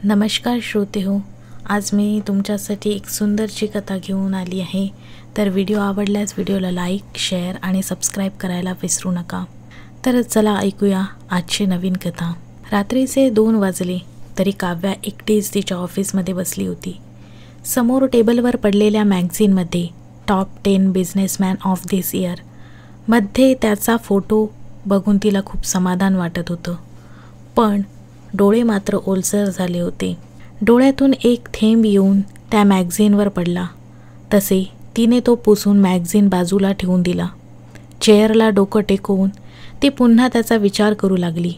नमस्कार श्रोते हो, आज मी तुमच्यासाठी एक सुंदरची कथा घेऊन आली आहे. तर व्हिडिओ आवडल्यास व्हिडिओला लाईक, शेअर आणि सबस्क्राईब करायला विसरू नका. तर चला ऐकूया आजची नवीन कथा. रात्रीचे 2 वाजले तरी काव्या एकटीच तिच्या ऑफिसमध्ये बसली होती. समोर टेबलवर पडलेल्या मॅगझिनमध्ये top 10 businessman of this year मध्ये त्याचा फोटो बघून तिला खूप समाधान वाटत होतं. पण डोळे मात्र ओलसर झाले होते. डोळ्यातून एक थेंब येऊन त्या मॅगझिनवर पडला. तसे तिने तो पुसून मॅगझिन बाजूला ठेवून दिला. चेअरला डोकं टेकवून ती पुन्हा त्याचा विचार करू लागली.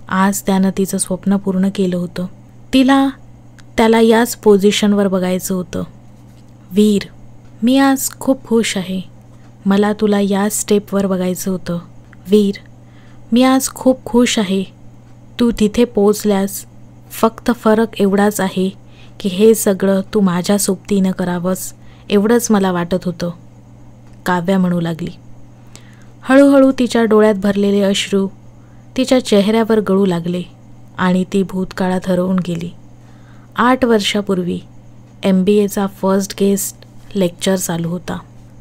आज त्यानं तिचं स्वप्न पूर्ण केलं होतं. त्याला याच पोझिशनवर बघायचं होतं. वीर, मी आज खूप खुश आहे. मला तुला याच स्टेपवर बघायचं होतं. वीर, मी आज खूप खुश आहे. तू तिथे पोचल्यास फक्त फरक एवढाच आहे की हे सगळं तू माझ्या सोबतीनं करावंस एवढंच मला वाटत होतं, काव्या म्हणू लागली. हळूहळू तिच्या डोळ्यात भरलेले अश्रू तिच्या चेहऱ्यावर गळू लागले आणि ती भूतकाळात हरवून गेली. 8 वर्षापूर्वी MBAचा फर्स्ट गेस्ट लेक्चर चालू होता.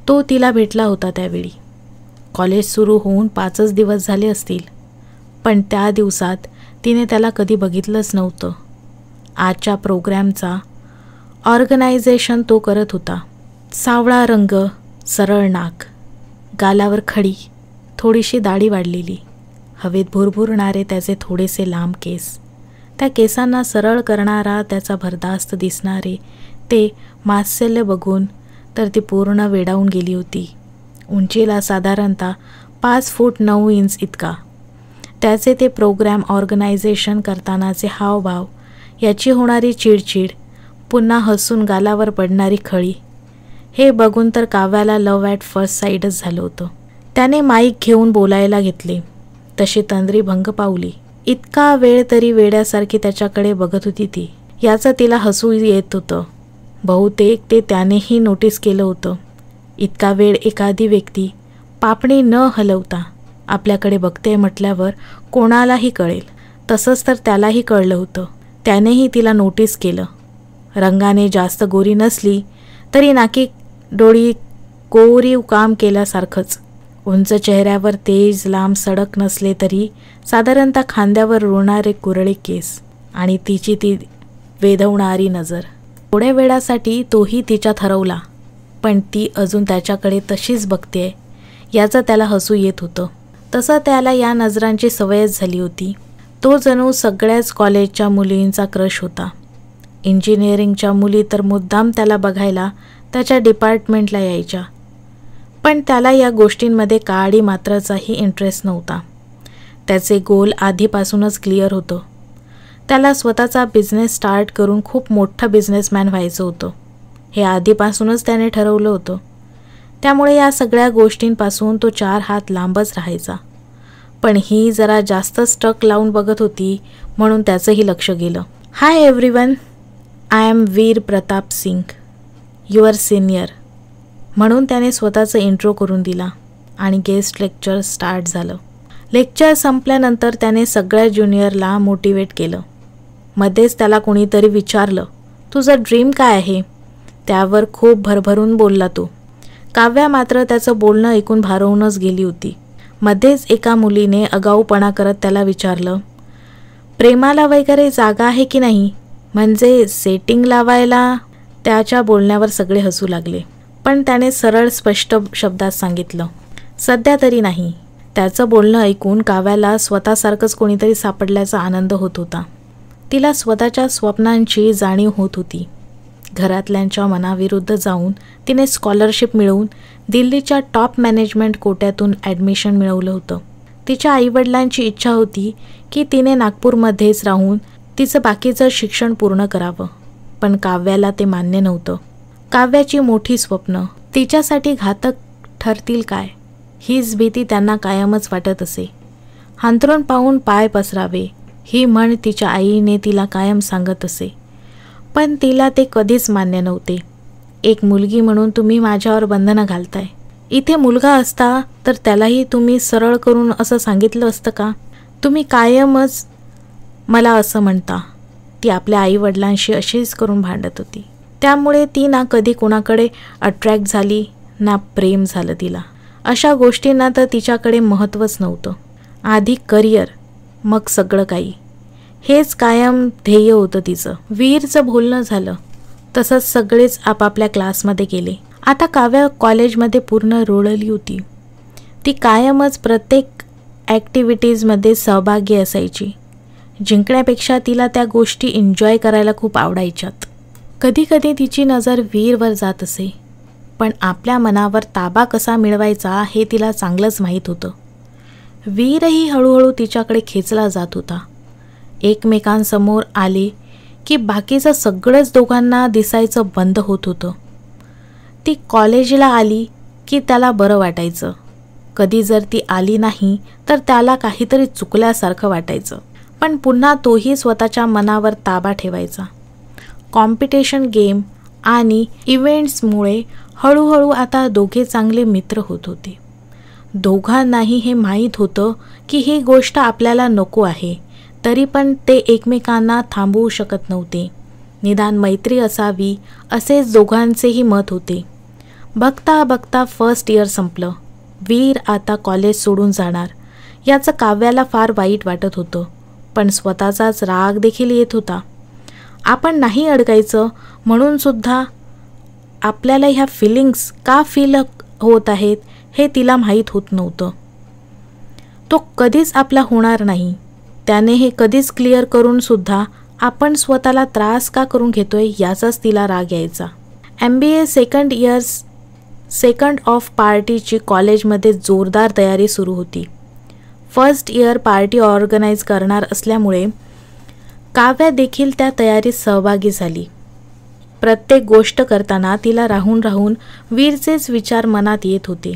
तो तिला भेटला होता. त्यावेळी कॉलेज सुरू होऊन 5च दिवस झाले असतील, पण त्या दिवसात तिने त्याला कधी बघितलंच नव्हतं. आजच्या प्रोग्रॅमचा ऑर्गनायझेशन तो करत होता. सावळा रंग, सरळ नाक, गालावर खडी, थोडीशी दाढी वाढलेली, हवेत भुरभुरणारे त्याचे थोडेसे लांब केस, त्या केसांना सरळ करणारा त्याचा भरदास्त दिसणारे ते मात्सल्य बघून तर ती पूर्ण वेडावून गेली होती. उंचीला साधारणतः 5 फूट 9 इंच इतका. त्याचे ते प्रोग्रॅम ऑर्गनायझेशन करतानाचे हावभाव, याची होणारी चिडचिड, पुन्हा हसून गालावर पडणारी खळी, हे बघून तर काव्याला लव्ह ॲट फर्स्ट साईडच झालं होतं. त्याने माईक घेऊन बोलायला घेतले तशी तंद्री भंग पावली. इतका वेळ तरी वेड्यासारखी त्याच्याकडे बघत होती ती. याचं तिला हसू येत होतं. बहुतेक ते त्यानेही नोटीस केलं होतं. इतका वेळ एखादी व्यक्ती पापणी न हलवता आपल्याकडे बघते म्हटल्यावर कोणालाही कळेल. तसंच तर त्यालाही कळलं होतं. त्यानेही तिला नोटीस केलं. रंगाने जास्त गोरी नसली तरी नाकी डोळी कोरीव काम केल्यासारखंच. उंच चेहऱ्यावर तेज लांब सडक नसले तरी साधारणतः खांद्यावर रुळणारे कुरळे केस आणि तिची ती वेधवणारी नजर. थोड्या वेळासाठी तोही तिच्यात हरवला, पण ती अजून त्याच्याकडे तशीच बघतेय याचं त्याला हसू येत होतं. तसं त्याला या नजरांची सवयच झाली होती. तो जणू सगळ्याच कॉलेजच्या मुलींचा क्रश होता. इंजिनिअरिंगच्या मुली तर मुद्दाम त्याला बघायला त्याच्या डिपार्टमेंटला यायच्या. पण त्याला या गोष्टींमध्ये काडी मात्राचाही इंटरेस्ट नव्हता. त्याचे गोल आधीपासूनच क्लिअर होतं. त्याला स्वतःचा बिझनेस स्टार्ट करून खूप मोठा बिझनेसमॅन व्हायचं होतं. हे आधीपासूनच त्याने ठरवलं होतं. त्यामुळे या सगळ्या गोष्टींपासून तो 4 हात लांबच राहायचा. पण ही जरा जास्त स्टक लावून बघत होती म्हणून त्याचंही लक्ष गेलं. Hi everyone, I am Veer Pratap Singh, your senior, म्हणून त्याने स्वतःचं इंट्रो करून दिला आणि गेस्ट लेक्चर स्टार्ट झालं. लेक्चर संपल्यानंतर त्याने सगळ्या ज्युनियरला मोटिवेट केलं. मध्येच त्याला कोणीतरी विचारलं, तुझं ड्रीम काय आहे? त्यावर खूप भरभरून बोलला तो. काव्या मात्र त्याचं बोलणं ऐकून भारावूनच गेली होती. मध्येच एका मुलीने आगाऊपणा करत त्याला विचारलं, प्रेमाला वगैरे जागा आहे की नाही, म्हणजे सेटिंग लावायला? त्याच्या बोलण्यावर सगळे हसू लागले. पण त्याने सरळ स्पष्ट शब्दात सांगितलं, सध्या तरी नाही. त्याचं बोलणं ऐकून काव्याला स्वतःसारखंच कोणीतरी सापडल्याचा आनंद होत होता. तिला स्वतःच्या स्वप्नांची जाणीव होत होती. घरातल्यांच्या मनाविरुद्ध जाऊन तिने स्कॉलरशिप मिळवून दिल्लीच्या टॉप मॅनेजमेंट कोट्यातून ॲडमिशन मिळवलं होतं. तिच्या आईवडिलांची इच्छा होती की तिने नागपूरमध्येच राहून तिचं बाकीचं शिक्षण पूर्ण करावं, पण काव्याला ते मान्य नव्हतं. काव्याची मोठी स्वप्न तिच्यासाठी घातक ठरतील काय, हीच भीती त्यांना कायमच वाटत असे. हांतरून पाहून पाय पसरावे ही म्हण तिच्या आईने तिला कायम सांगत असे. पण तिला ते कधीच मान्य नव्हते. एक मुलगी म्हणून तुम्ही माझ्यावर बंधनं घालताय. इथे मुलगा असता तर त्यालाही तुम्ही सरळ करून असं सांगितलं असतं का? तुम्ही कायमच मला असं म्हणता, ती आपल्या आईवडिलांशी अशीच करून भांडत होती. त्यामुळे ती ना कधी कोणाकडे अट्रॅक्ट झाली ना प्रेम झालं तिला. अशा गोष्टींना तर तिच्याकडे महत्त्वच नव्हतं. आधी करिअर मग सगळं काही, हेच कायम ध्येय होतं तिचं. वीरचं बोलणं झालं तसंच सगळेच आपापल्या क्लासमध्ये गेले. आता काव्या कॉलेजमध्ये पूर्ण रुळली होती. ती कायमच प्रत्येक ॲक्टिव्हिटीजमध्ये सहभागी असायची. जिंकण्यापेक्षा तिला त्या गोष्टी एन्जॉय करायला खूप आवडायच्यात. कधीकधी तिची नजर वीरवर जात असे, पण आपल्या मनावर ताबा कसा मिळवायचा हे तिला चांगलंच माहीत होतं. वीरही हळूहळू तिच्याकडे खेचला जात होता. एकमेकांसमोर आले की बाकीचं सगळंच दोघांना दिसायचं बंद होत होतं. ती कॉलेजला आली की त्याला बरं वाटायचं. कधी जर ती आली नाही तर त्याला काहीतरी चुकल्यासारखं वाटायचं. पण पुन्हा तोही स्वतःच्या मनावर ताबा ठेवायचा. कॉम्पिटिशन गेम आणि इव्हेंट्समुळे हळूहळू आता दोघे चांगले मित्र होत होते. दोघांनाही हे माहीत होतं की ही गोष्ट आपल्याला नको आहे, तरी पण ते एकमेकांना थांबवू शकत नव्हते. निदान मैत्री असावी असेच दोघांचेही मत होते. बघता बघता फर्स्ट इयर संपलं. वीर आता कॉलेज सोडून जाणार याचं काव्याला फार वाईट वाटत होतं, पण स्वतःचाच राग देखील येत होता. आपण नाही अडकायचं म्हणून सुद्धा आपल्याला ह्या फिलिंग्स का फील होत आहेत हे तिला माहीत होत नव्हतं. तो कधीच आपला होणार नाही, त्याने हे कधीच क्लिअर करून सुद्धा आपण स्वतःला त्रास का करून घेतोय याचाच तिला राग यायचा. MBA सेकंड ऑफ पार्टीची कॉलेजमध्ये जोरदार तयारी सुरू होती. फर्स्ट इयर पार्टी ऑर्गनाईज करणार असल्यामुळे काव्या देखील त्या तयारीत सहभागी झाली. प्रत्येक गोष्ट करताना तिला राहून राहून वीरचेच विचार मनात येत होते.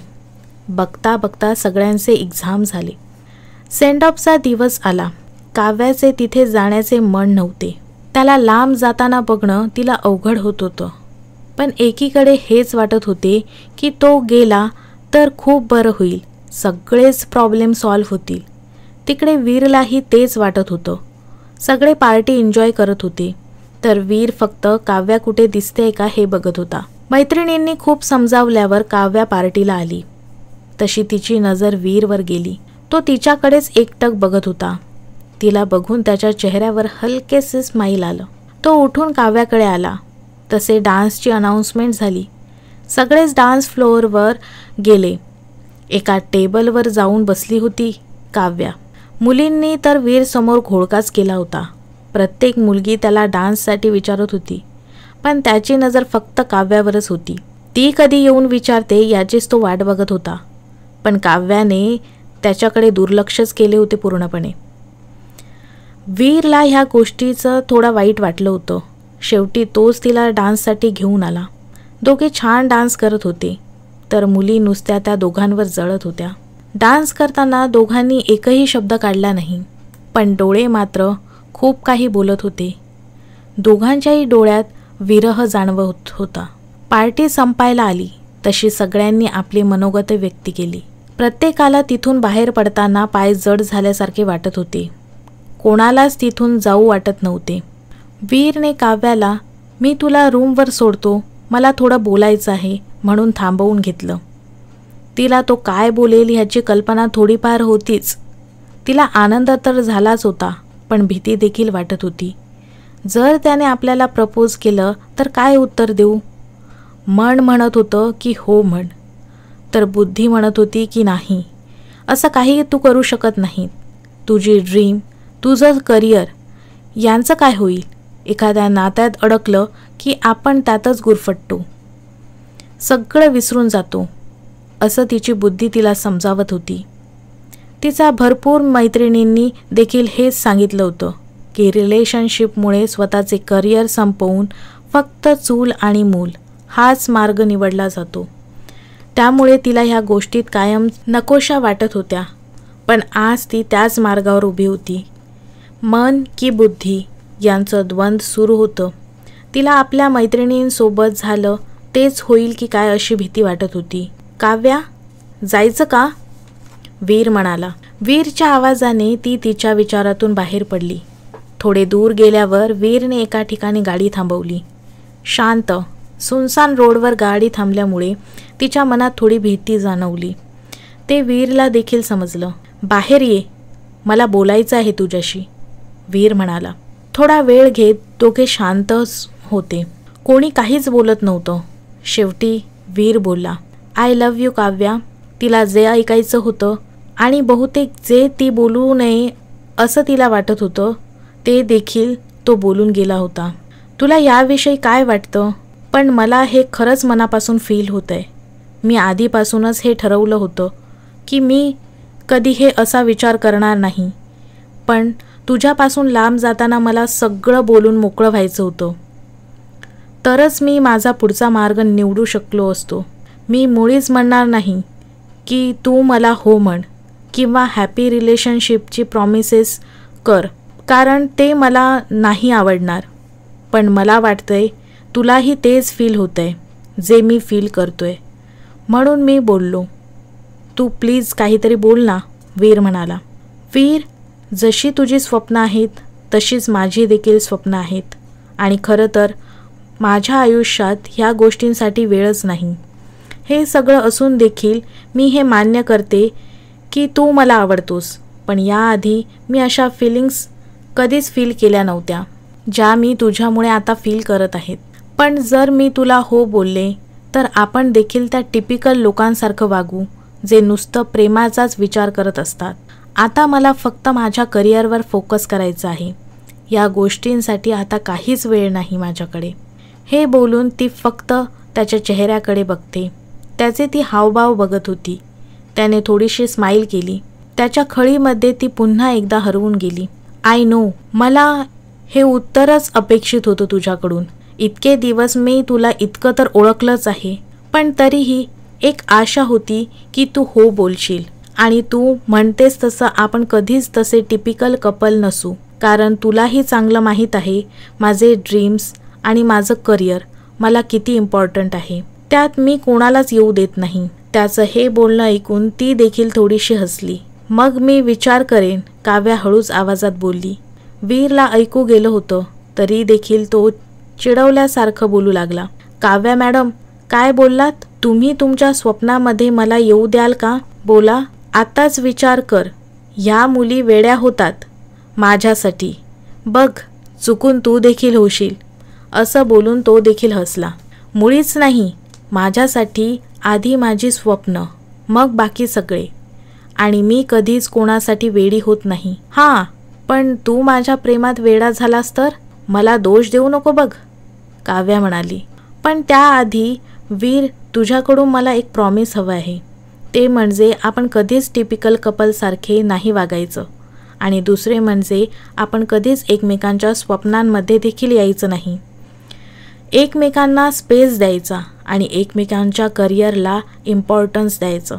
बघता बघता सगळ्यांचे एक्झाम झाले. सेंड ऑफचा दिवस आला. काव्याचे तिथे जाण्याचे मन नव्हते. त्याला लांब जाताना बघणं तिला अवघड होत होतं. पण एकीकडे हेच वाटत होते की तो गेला तर खूप बरं होईल, सगळेच प्रॉब्लेम सॉल्व्ह होतील. तिकडे वीरलाही तेच वाटत होतं. सगळे पार्टी एन्जॉय करत होते, तर वीर फक्त काव्या कुठे दिसते का हे बघत होता. मैत्रिणींनी खूप समजावल्यावर काव्या पार्टीला आली. तशी तिची नजर वीरवर गेली. तो तिच्याकडेच एकटक बघत होता. तिला बघून त्याच्या चेहऱ्यावर हलकेसे स्माईल आलं. तो उठून काव्याकडे आला. तसे डान्सची अनाउन्समेंट झाली. सगळेच डान्स फ्लोअरवर गेले. एका टेबलवर जाऊन बसली होती काव्या. मुलींनी तर वीर समोर घोळकाच केला होता. प्रत्येक मुलगी त्याला डान्ससाठी विचारत होती, पण त्याची नजर फक्त काव्यावरच होती. ती कधी येऊन विचारते याचीच तो वाट बघत होता, पण काव्याने त्याच्याकडे दुर्लक्षच केले होते पूर्णपणे. वीरला ह्या गोष्टीचं थोडा वाईट वाटलं होतं. शेवटी तोच तिला डान्ससाठी घेऊन आला. दोघे छान डान्स करत होते, तर मुली नुसत्या त्या दोघांवर जळत होत्या. डान्स करताना दोघांनी एकही शब्द काढला नाही, पण डोळे मात्र खूप काही बोलत होते. दोघांच्याही डोळ्यात विरह जाणवत होता. पार्टी संपायला आली तशी सगळ्यांनी आपली मनोगत व्यक्त केली. प्रत्येकाला तिथून बाहेर पडताना पाय जड झाल्यासारखे वाटत होते. कोणालाच तिथून जाऊ वाटत नव्हते. वीरने काव्याला, मी तुला रूमवर सोडतो, मला थोडं बोलायचं आहे म्हणून थांबवून घेतलं. तिला तो काय बोलेल ह्याची कल्पना थोडीफार होतीच. तिला आनंद तर झालाच होता, पण भीती देखील वाटत होती. जर त्याने आपल्याला प्रपोज केलं तर काय उत्तर देऊ? मन म्हणत होतं की हो म्हण, तर बुद्धी म्हणत होती की नाही, असं काही तू करू शकत नाही. तुझी ड्रीम, तुझं करिअर यांचं काय होईल? एखाद्या नात्यात अडकलं की आपण त्यातच गुरफटतो, सगळं विसरून जातो, असं तिची बुद्धी तिला समजावत होती. तिचा भरपूर मैत्रिणींनी देखील हेच सांगितलं होतं की रिलेशनशिपमुळे स्वतःचे करिअर संपवून फक्त चूल आणि मूल हाच मार्ग निवडला जातो. त्यामुळे तिला ह्या गोष्टीत कायम नकोशा वाटत होत्या, पण आज ती त्याच मार्गावर उभी होती. मन की बुद्धी यांचं द्वंद्व सुरू होतं. तिला आपल्या मैत्रिणींसोबत झालं तेच होईल की काय अशी भीती वाटत होती. काव्या, जायचं का? वीर म्हणाला. वीरच्या आवाजाने ती तिच्या विचारातून बाहेर पडली. थोडे दूर गेल्यावर वीरने एका ठिकाणी गाडी थांबवली. शांत सुनसान रोडवर गाडी थांबल्यामुळे तिच्या मनात थोडी भीती जाणवली. ते वीरला देखील समजलं. बाहेर ये, मला बोलायचं आहे तुझ्याशी, वीर म्हणाला. थोडा वेळ घेत दोघे शांतच होते. कोणी काहीच बोलत नव्हतं. शेवटी वीर बोलला, आय लव्ह यू काव्या. तिला जे ऐकायचं होतं आणि बहुतेक जे ती बोलू नये असं तिला वाटत होतं ते देखील तो बोलून गेला होता. तुला याविषयी काय वाटतं? पण मला हे खरंच मनापासून फील होतंय. मी आधीपासूनच हे ठरवलं होतं की मी कधी हे असा विचार करणार नाही. पण तुझ्यापासून लांब जाताना मला सगळं बोलून मोकळं व्हायचं होतं. तरच मी माझा पुढचा मार्ग निवडू शकलो असतो. मी मुळीच म्हणणार नाही की तू मला हो म्हण किंवा हॅपी रिलेशनशिपची प्रॉमिसेस कर, कारण ते मला नाही आवडणार. पण मला वाटतंय तुलाही तेच फील होतंय जे मी फील करतोय, म्हणून मी बोललो. तू प्लीज काहीतरी बोल ना, वीर म्हणाला. वीर, जशी तुझी स्वप्न आहेत तशीच माझी देखील स्वप्न आहेत. आणि खरं तर माझ्या आयुष्यात ह्या गोष्टींसाठी वेळच नाही. हे सगळं असून देखील मी हे मान्य करते की तू मला आवडतोस. पण याआधी मी अशा फिलिंग्स कधीच फील केल्या नव्हत्या ज्या मी तुझ्यामुळे आता फील करत आहेत. पण जर मी तुला हो बोलले तर आपण देखील त्या टिपिकल लोकांसारखं वागू जे नुसतं प्रेमाचाच विचार करत असतात. आता मला फक्त माझ्या करिअरवर फोकस करायचं आहे. या गोष्टींसाठी आता काहीच वेळ नाही माझ्याकडे. हे बोलून ती फक्त त्याच्या चेहऱ्याकडे बघते. त्याचे ती हावभाव बघत होती. त्याने थोडीशी स्माईल केली. त्याच्या खळीमध्ये ती पुन्हा एकदा हरवून गेली. आय नो, मला हे उत्तरच अपेक्षित होतं तुझ्याकडून. इतके दिवस मी तुला इतकं तर ओळखलंच आहे, पण तरीही एक आशा होती की तू हो बोलशील. आणि तू म्हणतेस तसं आपण कधीच तसे टिपिकल कपल नसू, कारण तुलाही चांगलं माहीत आहे माझे ड्रीम्स आणि माझं करिअर मला किती इम्पॉर्टंट आहे. त्यात मी कोणालाच येऊ देत नाही. त्याचं हे बोलणं ऐकून ती देखील थोडीशी हसली. मग मी विचार करेन, काव्या हळूच आवाजात बोलली. वीरला ऐकू गेलं होतं तरी देखील तो चिडवल्यासारखं बोलू लागला. काव्या मॅडम, काय बोललात तुम्ही? तुमच्या स्वप्नामध्ये मला येऊ द्याल का? बोला, आताच विचार कर. ह्या मुली वेड्या होतात माझ्यासाठी. बघ, चुकून तू देखील होशील. असं बोलून तो देखील हसला. मुळीच नाही. माझ्यासाठी आधी माझी स्वप्न, मग बाकी सगळे. आणि मी कधीच कोणासाठी वेडी होत नाही. हां, पण तू माझ्या प्रेमात वेडा झालास तर मला दोष देऊ नको बघ, काव्या म्हणाली. पण त्याआधी वीर, तुझ्याकडून मला एक प्रॉमिस हवं आहे. ते म्हणजे आपण कधीच टिपिकल कपलसारखे नाही वागायचं. आणि दुसरे म्हणजे आपण कधीच एकमेकांच्या स्वप्नांमध्ये देखील यायचं नाही. एकमेकांना स्पेस द्यायचा आणि एकमेकांच्या करिअरला इम्पॉर्टन्स द्यायचं.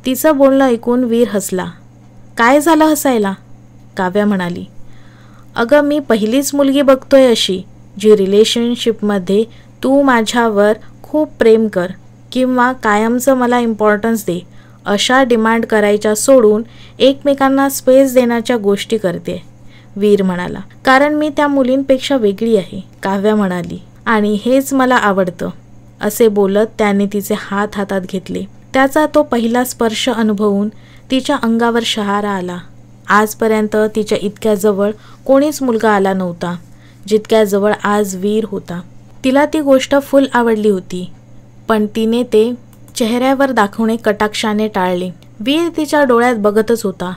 तिचं बोलणं ऐकून वीर हसला. काय झालं हसायला? काव्या म्हणाली. अगं, मी पहिलीच मुलगी बघतोय अशी जी रिलेशनशिपमध्ये तू माझ्यावर खूप प्रेम कर किंवा कायमचं मला इम्पॉर्टन्स दे अशा डिमांड करायच्या सोडून एकमेकांना स्पेस देण्याच्या गोष्टी करते, वीर म्हणाला. कारण मी त्या मुलींपेक्षा वेगळी आहे, काव्या म्हणाली. आणि हेच मला आवडतं. असे बोलत त्याने तिचे हात हातात घेतले. त्याचा तो पहिला स्पर्श अनुभवून तिच्या अंगावर शहारा आला. आजपर्यंत तिच्या इतक्या जवळ कोणीच मुलगा आला नव्हता जितक्या जवळ आज वीर होता. तिला ती गोष्ट फुल आवडली होती, पण तिने ते चेहऱ्यावर दाखवणे कटाक्षाने टाळले. वीर तिच्या डोळ्यात बघतच होता.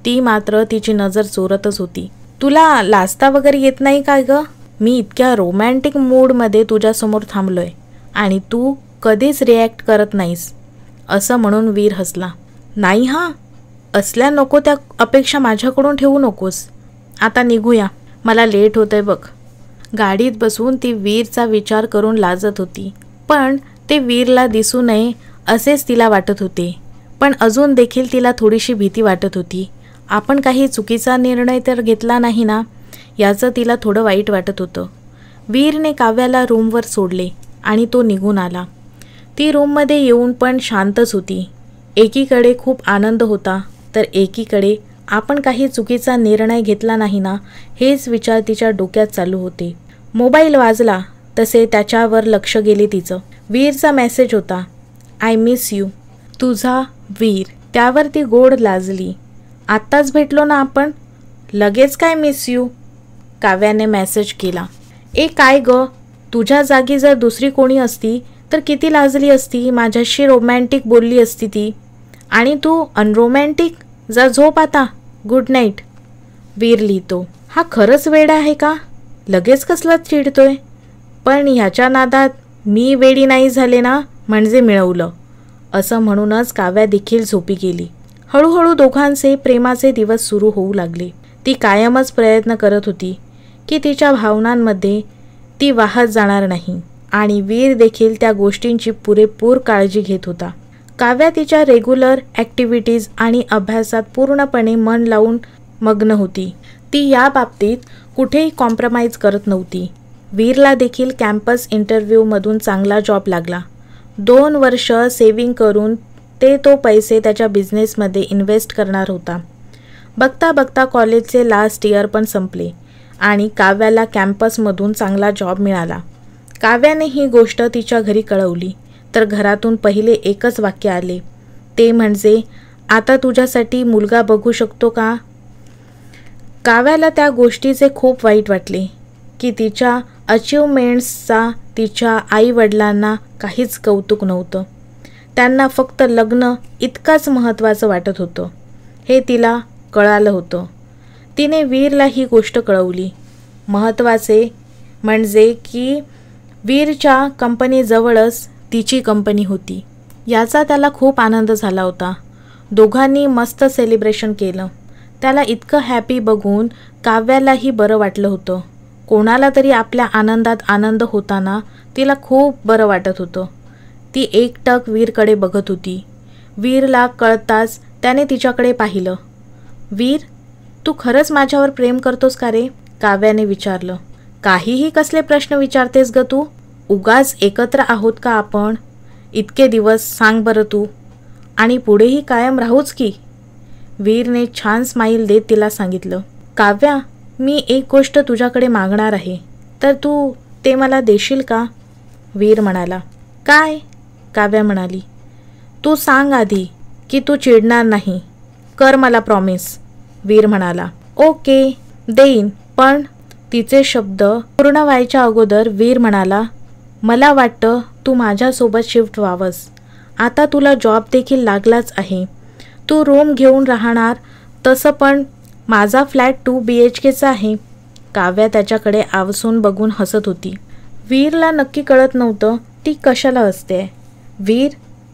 ती मात्र तिची नजर चोरतच होती. तुला लाजता वगैरे येत नाही काय गं? मी इतक्या रोमॅन्टिक मूडमध्ये तुझ्यासमोर थांबलोय आणि तू कधीच रिॲक्ट करत नाहीस, असं म्हणून वीर हसला. नाही हां, असल्या नको त्या अपेक्षा माझ्याकडून ठेवू नकोस. आता निघूया, मला लेट होतंय बघ. गाडीत बसून ती वीरचा विचार करून लाजत होती. पण ते वीरला दिसू नये असेच तिला वाटत होते. पण अजून देखील तिला थोडीशी भीती वाटत होती. आपण काही चुकीचा निर्णय तर घेतला नाही ना, याचं तिला थोडं वाईट वाटत होतं. वीरने काव्याला रूमवर सोडले आणि तो निघून आला. ती रूममध्ये येऊन पण शांतच होती. एकीकडे खूप आनंद होता तर एकीकडे आपण काही चुकीचा निर्णय घेतला नाही ना, हेच विचार तिच्या डोक्यात चालू होते. मोबाईल वाजला तसे त्याच्यावर लक्ष गेले तिचं. वीरचा मेसेज होता, आय मिस यू, तुझा वीर. त्यावर ती गोड लाजली. आत्ताच भेटलो ना आपण, लगेच काय मिस यू? काव्याने मेसेज केला. ए काय ग, तुझ्या जागी जर दुसरी कोणी असती तर किती लाजली असती, माझ्याशी रोमॅन्टिक बोलली असती ती. आणि तू अनरोमॅन्टिक? जा झोप आता, गुड नाईट. वीर लिहितो, हा खरंच वेडा आहे का? लगेच कसला चिडतोय? पण ह्याच्या नादात मी वेडी नाही झाले ना, म्हणजे मिळवलं. असं म्हणूनच काव्या देखील झोपी गेली. हळूहळू दोघांचे प्रेमाचे दिवस सुरू होऊ लागले. ती कायमच प्रयत्न करत होती की तिच्या भावनांमध्ये ती वाहत जाणार नाही आणि वीर देखील त्या गोष्टींची पुरेपूर काळजी घेत होता. काव्या तिच्या रेग्युलर ॲक्टिव्हिटीज आणि अभ्यासात पूर्णपणे मन लावून मग्न होती. ती या बाबतीत कुठेही कॉम्प्रोमाइज करत नव्हती. वीरला देखील कॅम्पस इंटरव्ह्यूमधून चांगला जॉब लागला. 2 वर्ष सेव्हिंग करून तो पैसे त्याच्या बिझनेसमध्ये इन्व्हेस्ट करणार होता. बघता बघता कॉलेजचे लास्ट इयर पण संपले आणि काव्याला कॅम्पसमधून चांगला जॉब मिळाला. काव्याने ही गोष्ट तिच्या घरी कळवली तर घरातून पहिले एकच वाक्य आले, ते म्हणजे आता तुझ्यासाठी मुलगा बघू शकतो का? काव्याला त्या गोष्टीचे खूप वाईट वाटले की तिच्या अचिव्हमेंट्सचा तिच्या आईवडिलांना काहीच कौतुक नव्हतं. त्यांना फक्त लग्न इतकाच महत्त्वाचं वाटत होतं. हे तिला कळालं होतं. तिने वीरला ही गोष्ट कळवली. महत्त्वाचे म्हणजे की वीरच्या कंपनीजवळच तिची कंपनी होती. याचा त्याला खूप आनंद झाला होता. दोघांनी मस्त सेलिब्रेशन केलं. त्याला इतकं हॅपी बघून काव्यालाही बरं वाटलं होतं. कोणाला तरी आपल्या आनंदात आनंद होताना तिला खूप बरं वाटत होतं. ती एकटक वीरकडे बघत होती. वीरला कळताच त्याने तिच्याकडे पाहिलं. वीर, तू खरंच माझ्यावर प्रेम करतोस का रे? काव्याने विचारलं. काहीही कसले प्रश्न विचारतेस ग तू? उगाच एकत्र आहोत का आपण इतके दिवस, सांग बरं तू. आणि पुढेही कायम राहूच की. वीरने छान स्माईल देत तिला सांगितलं. काव्या, मी एक गोष्ट तुझ्याकडे मागणार आहे, तर तू ते मला देशील का? वीर म्हणाला. काय? काव्या म्हणाली. तू सांग आधी की तू चिडणार नाही. कर मला प्रॉमिस. वीर म्हणाला. ओके, देईन. पण तिचे शब्द पूर्ण व्हायच्या अगोदर वीर म्हणाला, मला वाटतं तू माझ्यासोबत शिफ्ट व्हावंस. आता तुला जॉब देखील लागलाच आहे. तू रूम घेऊन राहणार. तसं पण माझा फ्लॅट 2 BHKचा आहे. काव्या त्याच्याकडे आवसून बघून हसत होती. वीरला नक्की कळत नव्हतं ती कशाला हसते. वीर,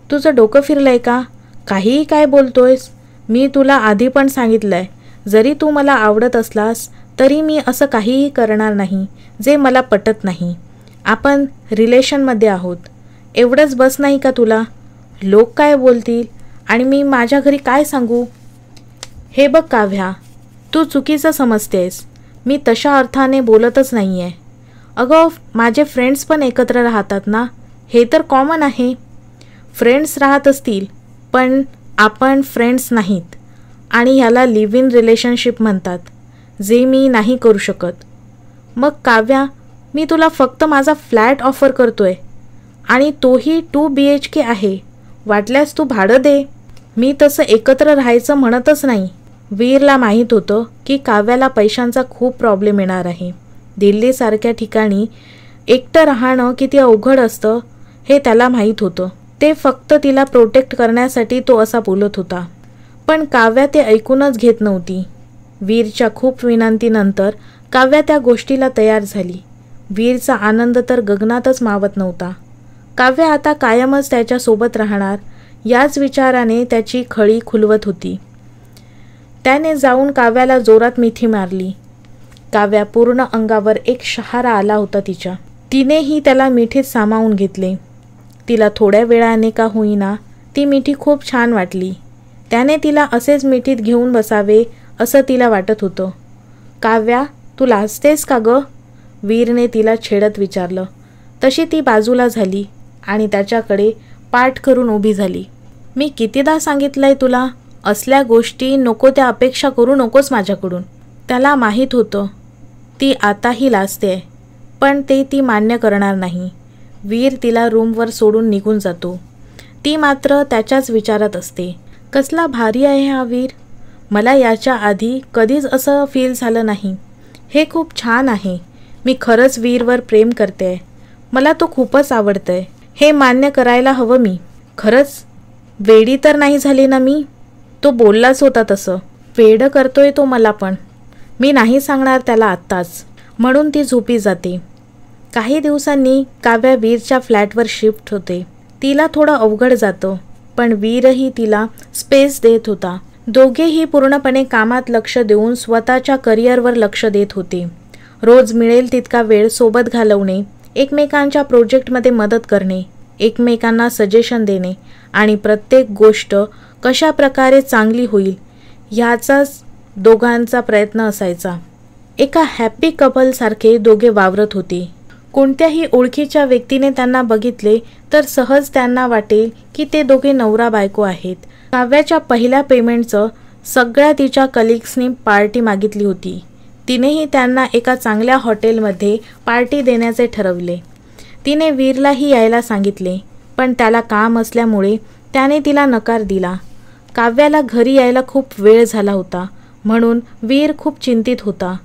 तुझं डोकं फिरलंय का? काहीही काय बोलतोयस? मी तुला आधी पण सांगितलंय, जरी तू मला आवडत असलास तरी मी असं काहीही करणार नाही जे मला पटत नाही. आपण रिलेशनमध्ये आहोत, एवढंच बस नाही का तुला? लोक काय बोलतील आणि मी माझ्या घरी काय सांगू? हे बघ काव्या, तू चुकीचं समजतेस. मी तशा अर्थाने बोलतच नाही आहे. अगं, माझे फ्रेंड्स पण एकत्र राहतात ना, हे तर कॉमन आहे. फ्रेंड्स राहत असतील पण आपण फ्रेंड्स नाहीत आणि ह्याला लिव्ह इन रिलेशनशिप म्हणतात, जे मी नाही करू शकत. मग काव्या, मी तुला फक्त माझा फ्लॅट ऑफर करतोय आणि तोही 2 BHK आहे. वाटल्यास तू भाडं दे. मी तसं एकत्र राहायचं म्हणतच नाही. वीरला माहीत होतं की काव्याला पैशांचा खूप प्रॉब्लेम येणार आहे. दिल्लीसारख्या ठिकाणी एकटं राहणं किती अवघड असतं हे त्याला माहीत होतं. ते फक्त तिला प्रोटेक्ट करण्यासाठी तो असा बोलत होता. पण काव्या ते ऐकूनच घेत नव्हती. वीरच्या खूप विनंतीनंतर काव्या त्या गोष्टीला तयार झाली. वीरचा आनंद तर गगनातच मावत नव्हता. काव्या आता कायमच त्याच्यासोबत राहणार याच विचाराने त्याची खळी खुलवत होती. त्याने जाऊन काव्याला जोरात मिठी मारली. काव्या पूर्ण अंगावर एक शहारा आला होता तिच्या. तिनेही त्याला मिठीत सामावून घेतले. तिला थोड्या वेळाने का होईना ती मिठी खूप छान वाटली. त्याने तिला असेच मिठीत घेऊन बसावे असं तिला वाटत होतं. काव्या, तू लाजतेस का गं? वीरने तिला छेडत विचारलं. तशी ती बाजूला झाली आणि त्याच्याकडे पाठ करून उभी झाली. मी कितीदा सांगितलंय तुला, असल्या गोष्टी नको त्या अपेक्षा करू नकोस माझ्याकडून. त्याला माहीत होतं ती आताही लाजते, पण ते ती मान्य करणार नाही. वीर तिला रूमवर सोडून निघून जातो. ती मात्र त्याच्याच विचारात असते. कसला भारी आहे हा वीर. मला याच्या आधी कधीच असं फील झालं नाही. हे खूप छान आहे. मी खरंच वीरवर प्रेम करते. मला तो खूपच आवडतोय. हे मान्य करायला हवं मी. खरंच वेडी तर नाही झाली ना मी. तो बोललाच होता तसं. वेडं करतोय तो मला पण. मी नाही सांगणार त्याला आत्ताच. म्हणून ती झोपी जाते. काही दिवसांनी काव्या वीरच्या फ्लॅटवर शिफ्ट होते. तिला थोडं अवघड जातं, पण वीरही तिला स्पेस देत होता. दोघेही पूर्णपणे कामात लक्ष देऊन स्वतःच्या करिअरवर लक्ष देत होते. रोज मिळेल तितका वेळ सोबत घालवणे, एकमेकांच्या प्रोजेक्टमध्ये मदत करणे, एकमेकांना सजेशन देणे आणि प्रत्येक गोष्ट कशा प्रकारे चांगली होईल ह्याचाच दोघांचा प्रयत्न असायचा. एका हॅपी कपलसारखे दोघे वावरत होते. कोणत्याही ओळखीच्या व्यक्तीने त्यांना बघितले तर सहज त्यांना वाटेल की ते दोघे नवरा बायको आहेत. काव्याच्या पहिल्या पेमेंटचं सगळ्या तिच्या कलिग्सनी पार्टी मागितली होती. तिनेही त्यांना एका चांगल्या हॉटेलमध्ये पार्टी देण्याचे ठरवले. तिने वीरलाही यायला सांगितले, पण त्याला काम असल्यामुळे त्याने तिला नकार दिला. काव्याला घरी यायला खूप वेळ झाला होता, म्हणून वीर खूप चिंतित होता.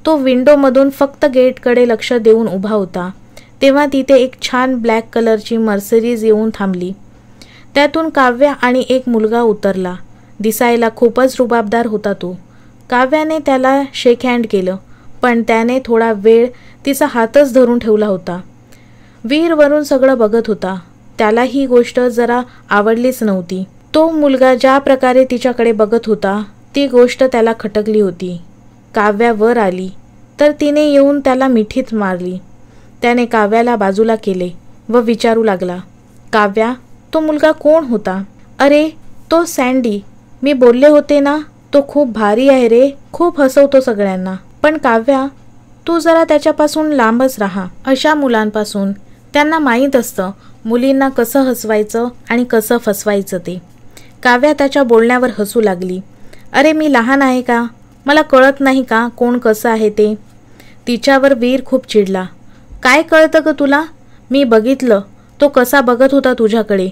तो विंडोमधून फक्त गेटकडे लक्ष देऊन उभा होता. तेव्हा तिथे एक छान ब्लॅक कलरची मर्सिडीज येऊन थांबली. त्यातून काव्या आणि एक मुलगा उतरला. दिसायला खूपच रुबाबदार होता तो. काव्याने त्याला शेक हँड केलं, पण त्याने थोडा वेळ तिचा हातच धरून ठेवला होता. वीर वरून सगळं बघत होता. त्याला ही गोष्ट जरा आवडलीच नव्हती. तो मुलगा ज्या प्रकारे तिच्याकडे बघत होता ती गोष्ट त्याला खटकली होती. काव्या वर आली तर तिने येऊन त्याला मिठीत मारली. त्याने काव्याला बाजूला केले व विचारू लागला, काव्या, तो मुलगा कोण होता? अरे, तो सँडी. मी बोलले होते ना, तो खूप भारी आहे रे. खूप हसवतो सगळ्यांना. पण काव्या, तू जरा त्याच्यापासून लांबच राहा. अशा मुलांपासून. त्यांना माहीत असतं मुलींना कसं हसवायचं आणि कसं फसवायचं ते. काव्या त्याच्या बोलण्यावर हसू लागली. अरे, मी लहान आहे का? मला कळत नाही का कोण कसं आहे ते? तिच्यावर वीर खूप चिडला. काय कळतं ग तुला? मी बघितलं तो कसा बघत होता तुझ्याकडे.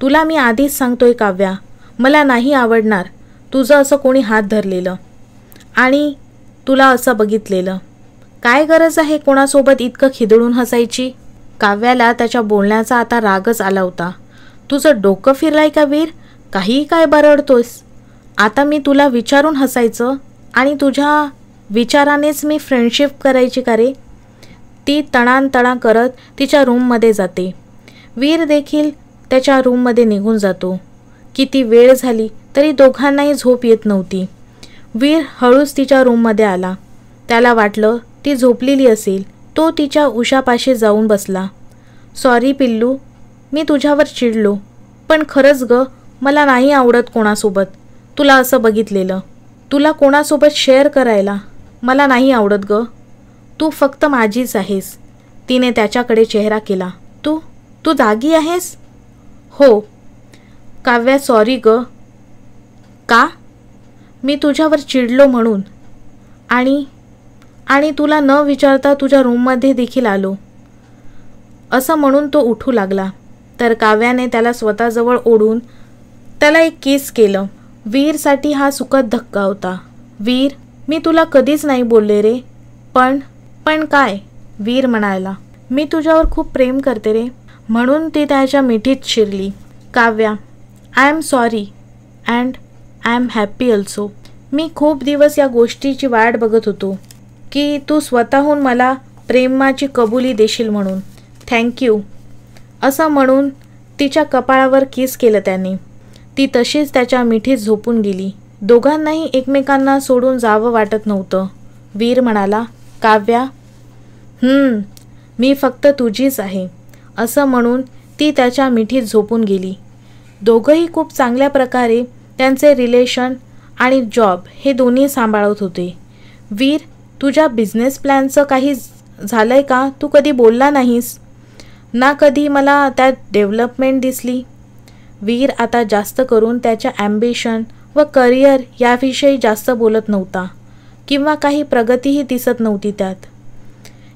तुला मी आधीच सांगतोय काव्या, मला नाही आवडणार तुझं असं कोणी हात धरलेलं आणि तुला असं बघितलेलं. काय गरज आहे कोणासोबत इतकं खिदळून हसायची? काव्याला त्याच्या बोलण्याचा आता रागच आला होता. तुझं डोकं फिरलाय का वीर? काही काय बरडतोस? आता मी तुला विचारून हसायचं आणि तुझ्या विचारानेच मी फ्रेंडशिप करायची का रे? ती तणानतणा करत तिच्या रूममध्ये जाते. वीर देखील त्याच्या रूममध्ये निघून जातो. किती वेळ झाली तरी दोघांनाही झोप येत नव्हती. वीर हळूच तिच्या रूममध्ये आला. त्याला वाटलं ती झोपलेली असेल. तो तिच्या उशापाशी जाऊन बसला. सॉरी पिल्लू, मी तुझ्यावर चिडलो, पण खरंच ग, मला नाही आवडत कोणासोबत तुला असं बघितलेलं. तुला कोणासोबत शेअर करायला मला नाही आवडत ग. तू फक्त माझीच आहेस. तिने त्याच्याकडे चेहरा केला. तू जागी आहेस? हो. काव्या, सॉरी ग. का? मी तुझ्यावर चिडलो म्हणून. आणि तुला न विचारता तुझ्या रूममध्ये देखील आलो. असं म्हणून तो उठू लागला, तर काव्याने त्याला स्वतःजवळ ओढून त्याला एक किस केलं. वीरसाठी हा सुखद धक्का होता. वीर, मी तुला कधीच नाही बोलले रे. पण काय? वीर म्हणाला, मी तुझ्यावर खूप प्रेम करते रे. म्हणून ती त्याच्या मिठीत शिरली. Kavya, I am sorry and I am happy also. मी खूप दिवस या गोष्टीची वाट बघत होतो की तू स्वतःहून मला प्रेमाची कबुली देशील म्हणून. थँक्यू. असं म्हणून तिच्या कपाळावर किस केलं त्याने. ती तशीच त्याच्या मिठीत झोपून गेली. दोघांनाही एकमेकांना सोडून जावं वाटत नव्हतं. वीर म्हणाला, काव्या, मी फक्त तुझीच आहे. असं म्हणून ती त्याच्या मिठीत झोपून गेली. दोघंही खूप चांगल्या प्रकारे त्यांचे रिलेशन आणि जॉब हे दोन्ही सांभाळत होते. वीर, तुझ्या बिझनेस प्लॅनचं काही झालंय का? तू कधी बोलला नाहीस ना. कधी मला त्यात डेव्हलपमेंट दिसली. वीर आता जास्त करून त्याच्या ॲम्बिशन व करिअर याविषयी जास्त बोलत नव्हता किंवा काही प्रगतीही दिसत नव्हती त्यात.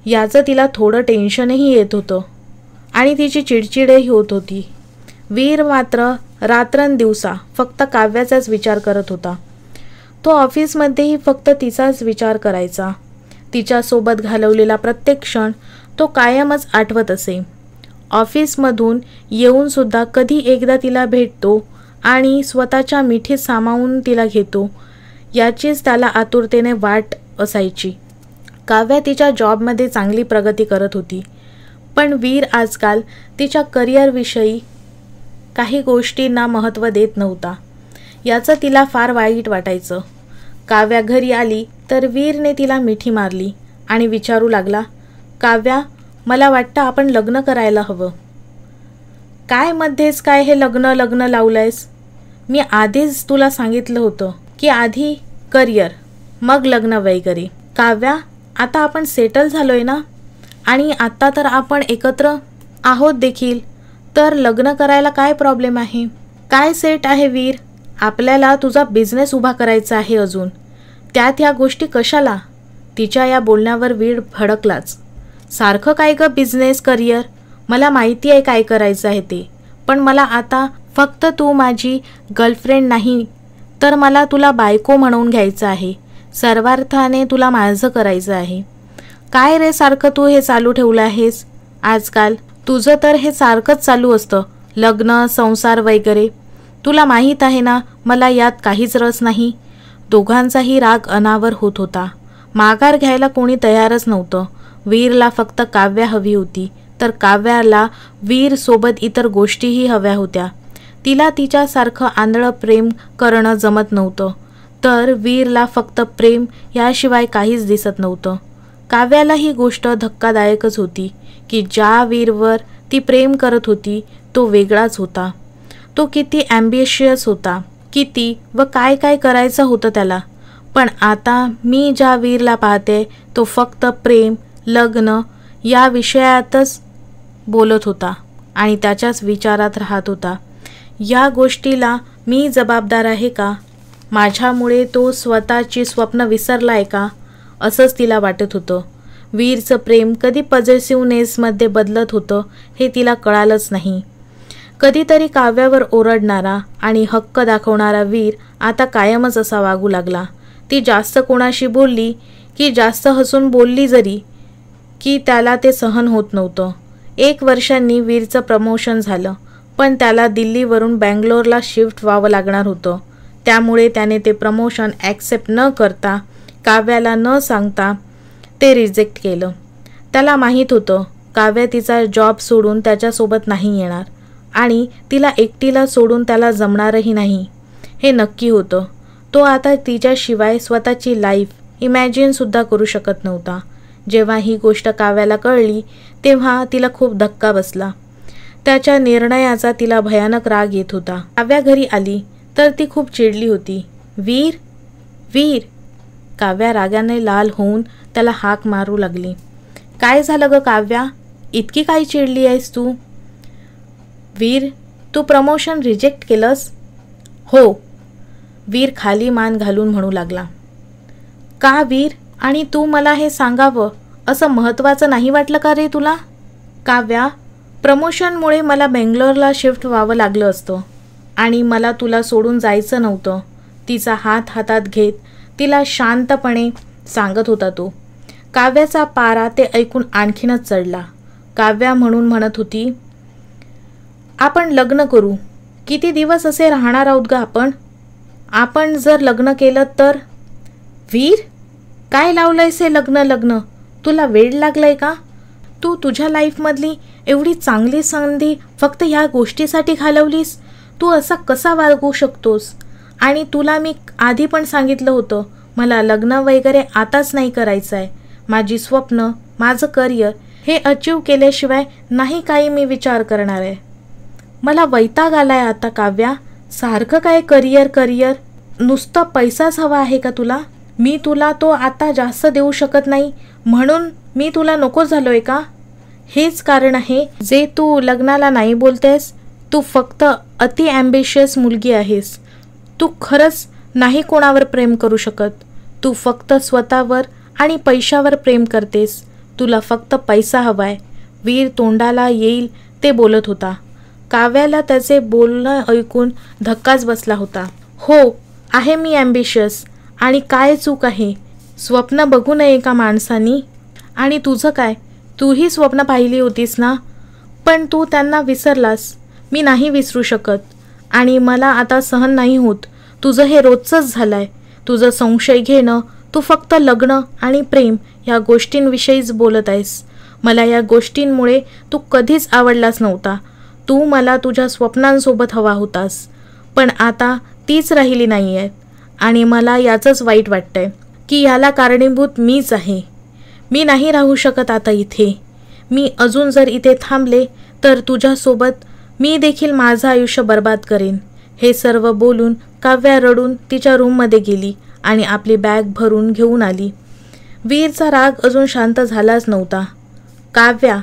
याचं तिला थोडं टेन्शनही येत होतं आणि तिची चिडचिडही होत होती. वीर मात्र रात्रंदिवसा फक्त काव्याचाच विचार करत होता. तो ऑफिसमध्येही फक्त तिचाच विचार करायचा. तिच्यासोबत घालवलेला प्रत्येक क्षण तो कायमच आठवत असे. ऑफिसमधून येऊनसुद्धा कधी एकदा तिला भेटतो आणि स्वतःच्या मिठीत सामावून तिला घेतो याचीच त्याला आतुरतेने वाट असायची. काव्या तिच्या जॉबमध्ये चांगली प्रगती करत होती, पण वीर आजकाल तिच्या करिअरविषयी काही गोष्टींना महत्त्व देत नव्हता. याचं तिला फार वाईट वाटायचं. काव्या घरी आली तर वीरने तिला मिठी मारली आणि विचारू लागला, काव्या, मला वाटतं आपण लग्न करायला हवं. काय मध्येच काय हे लग्न लग्न लावलंयस? मी आधीच तुला सांगितलं होतं की आधी करिअर मग लग्न वगैरे. काव्या, आता आपण सेटल झालोय ना, आणि आता तर आपण एकत्र आहोत देखील, तर लग्न करायला काय प्रॉब्लेम आहे? काय सेट आहे वीर? आपल्याला तुझा बिझनेस उभा करायचा आहे अजून, त्यात ह्या गोष्टी कशाला? तिच्या या बोलण्यावर वीर भडकलाच. सारखं काय ग बिझनेस करिअर? मला माहिती आहे काय करायचं आहे ते, पण मला आता फक्त तू माझी गर्लफ्रेंड नाही तर मला तुला बायको म्हणून घ्यायचं आहे. सर्वार्थाने तुला माझं करायचं आहे. काय रे सारखं तू हे चालू ठेवलं आहेस आजकाल? तुझं तर हे सारखंच चालू असतं, लग्न संसार वगैरे. तुला माहीत आहे ना मला यात काहीच रस नाही. दोघांचाही राग अनावर होत होता. माघार घ्यायला कोणी तयारच नव्हतं. वीरला फक्त काव्या हवी होती, तर काव्याला वीर सोबत इतर गोष्टीही हव्या होत्या. तिला तिच्यासारखं आंधळं प्रेम करणं जमत नव्हतं, तर वीरला फक्त प्रेम याशिवाय काहीच दिसत नव्हतं. काव्याला ही गोष्ट धक्कादायकच होती की ज्या वीरवर ती प्रेम करत होती तो वेगळाच होता. तो किती ॲम्बिशियस होता, किती व काय काय करायचं होतं त्याला. पण आता मी ज्या वीरला पाहते तो फक्त प्रेम लग्न या विषयातच बोलत होता आणि त्याच्याच विचारात राहत होता. या गोष्टीला मी जबाबदार आहे का? माझ्यामुळे तो स्वतःची स्वप्न विसरला आहे का? असंच तिला वाटत होतं. वीरचं प्रेम कधी पॉझिटिव्हनेसमध्ये बदलत होतं हे तिला कळालंच नाही. कधीतरी काव्यावर ओरडणारा आणि हक्क दाखवणारा वीर आता कायमच असा वागू लागला. ती जास्त कोणाशी बोलली की जास्त हसून बोलली जरी की त्याला ते सहन होत नव्हतं. 1 वर्षांनी वीरचं प्रमोशन झालं, पण त्याला दिल्लीवरून बँगलोरला शिफ्ट व्हावं लागणार होतं. त्यामुळे त्याने ते प्रमोशन ॲक्सेप्ट न करता काव्याला न सांगता ते रिजेक्ट केलं. त्याला माहीत होतं काव्या तिचा जॉब सोडून त्याच्यासोबत नाही येणार आणि तिला एकटीला सोडून त्याला जमणारही नाही हे नक्की होतं. तो आता तिच्याशिवाय स्वतःची लाईफ इमॅजिनसुद्धा करू शकत नव्हता. जेव्हा ही गोष्ट काव्याला कळली तेव्हा तिला खूप धक्का बसला. त्याच्या निर्णयाचा तिला भयानक राग येत होता. काव्या घरी आली तर ती खूप चिडली होती. वीर, वीर. काव्या रागाने लाल होऊन त्याला हाक मारू लागली. काय झालं ग काव्या? इतकी काय चिडली आहेस तू? वीर, तू प्रमोशन रिजेक्ट केलंस? हो. वीर खाली मान घालून म्हणू लागला. का वीर? आणि तू मला हे सांगावं असं महत्त्वाचं नाही वाटलं का रे तुला? काव्या, प्रमोशनमुळे मला बेंगलोरला शिफ्ट व्हावं लागलं असतं आणि मला तुला सोडून जायचं नव्हतं. तिचा हात हातात घेत तिला शांतपणे सांगत होता तो. काव्याचा पारा ते ऐकून आणखीनच चढला. काव्या म्हणत होती, आपण लग्न करू. किती दिवस असे राहणार आहोत ग आपण? आपण जर लग्न केलं तर? वीर, काय लावलंयस हे लग्न लग्न? तुला वेड लागलंय का? तू तुझ्या लाईफमधली एवढी चांगली संधी फक्त ह्या गोष्टीसाठी घालवलीस? तू असा कसा वागू शकतोस? आणि तुला मी आधी पण सांगितलं होतं मला लग्न वगैरे आताच नाही करायचं आहे. माझी स्वप्न, माझं करिअर हे अचीव केल्याशिवाय नाही काही मी विचार करणार आहे. मला वैताग आलाय आता काव्या. सारखं काय करिअर करिअर? नुसतं पैसाच हवा आहे का तुला? मी तुला तो आता जास्त देऊ शकत नाही म्हणून मी तुला नको झालोय का? हेच कारण आहे जे तू लग्नाला नाही बोलतेस. तू फक्त अति ॲम्बिशियस मुलगी आहेस. तू खरंच नाही कोणावर प्रेम करू शकत. तू फक्त स्वतःवर आणि पैशावर प्रेम करतेस. तुला फक्त पैसा हवाय. वीर तोंडाला येईल ते बोलत होता. काव्याला त्याचे बोलणं ऐकून धक्काच बसला होता. हो, आहे मी ॲम्बिशियस. आणि काय चूक आहे? स्वप्न बघू नये का माणसानी? आणि तुझं काय? तूही स्वप्न पाहिली होतीस ना? पण तू त्यांना विसरलास. मी नाही विसरू शकत. आणि मला आता सहन नाही होत. तुझं हे रोजचंच झालंय. तुझं संशय घेणं. तू फक्त लग्न आणि प्रेम या गोष्टींविषयीच बोलत आहेस. मला या गोष्टींमुळे तू कधीच आवडलाच नव्हता. तू मला तुझ्या स्वप्नांसोबत हवा होतास. पण आता तीच राहिली नाही आहे. आणि मला याचंच वाईट वाटतंय की याला कारणीभूत मीच आहे. मी नाही राहू शकत आता इथे. मी अजून जर इथे थांबले तर तुझ्यासोबत मी देखील माझं आयुष्य बर्बाद करेन. हे सर्व बोलून काव्या रडून तिच्या रूममध्ये गेली आणि आपली बॅग भरून घेऊन आली. वीरचा राग अजून शांत झालाच नव्हता. काव्या,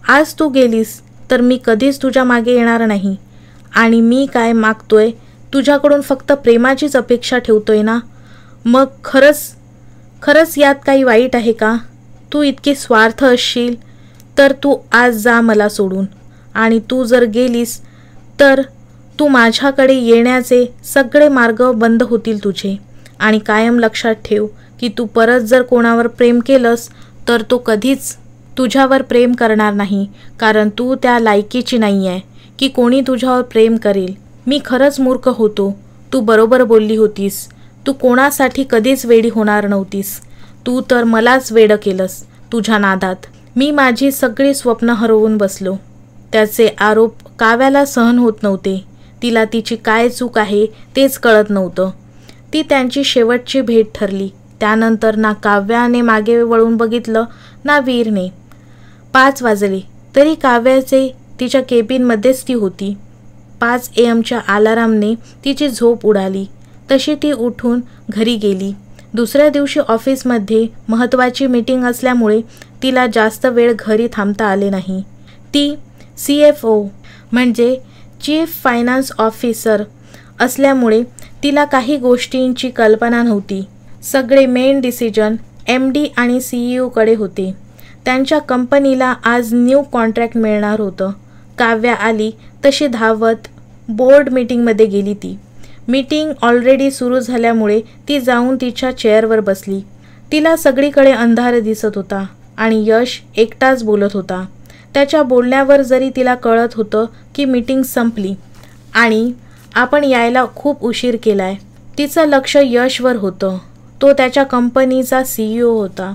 आज तू गेलीस तर मी कधीच तुझ्या मागे येणार नाही. आणि मी काय मागतोय? तुझ्याकडून फक्त प्रेमाचीच अपेक्षा ठेवतोय ना? मग खरंच यात काही वाईट आहे का? तू इतकी स्वार्थ असशील तर तू आज जा मला सोडून. आणि तू जर गेलीस तर तू माझ्याकडे येण्याचे सगळे मार्ग बंद होतील तुझे. आणि कायम लक्षात ठेव की तू परत जर कोणावर प्रेम केलंस तर तो कधीच तुझ्यावर प्रेम करणार नाही. कारण तू त्या लायकीची नाही आहे की कोणी तुझ्यावर प्रेम करेल. मी खरंच मूर्ख होतो. तू बरोबर बोलली होतीस. तू कोणासाठी कधीच वेडी होणार नव्हतीस. तू तर मलाच वेडं केलंस तुझ्या नादात. मी माझी सगळी स्वप्न हरवून बसलो. त्याचे आरोप काव्याला सहन होत नव्हते. तिला तिची काय चूक आहे तेच कळत नव्हतं. ती त्यांची शेवटची भेट ठरली. त्यानंतर ना काव्याने मागे वळून बघितलं ना वीरने. 5 वाजले तरी काव्याचे तिच्या केबिनमध्येच ती होती. 5 AM अलारामने तिची झोप उडाली. तशी ती उठून घरी गेली. दुसऱ्या दिवशी ऑफिसमध्ये महत्त्वाची मीटिंग असल्यामुळे तिला जास्त वेळ घरी थांबता आले नाही. ती CFO म्हणजे चीफ फायनान्स ऑफिसर असल्यामुळे तिला काही गोष्टींची कल्पना नव्हती. सगळे मेन डिसिजन MD आणि CEO होते. त्यांच्या कंपनीला आज न्यू कॉन्ट्रॅक्ट मिळणार होतं. काव्या आली तशी धावत बोर्ड मीटिंगमध्ये गेली. ती मीटिंग ऑलरेडी सुरू झाल्यामुळे ती जाऊन तिच्या चेअरवर बसली. तिला सगळीकडे अंधार दिसत होता आणि यश एकटाच बोलत होता. त्याच्या बोलण्यावर जरी तिला कळत होतं की मीटिंग संपली आणि आपण यायला खूप उशीर केलाय. तिचं लक्ष यशवर होतं. तो त्याच्या कंपनीचा CEO होता.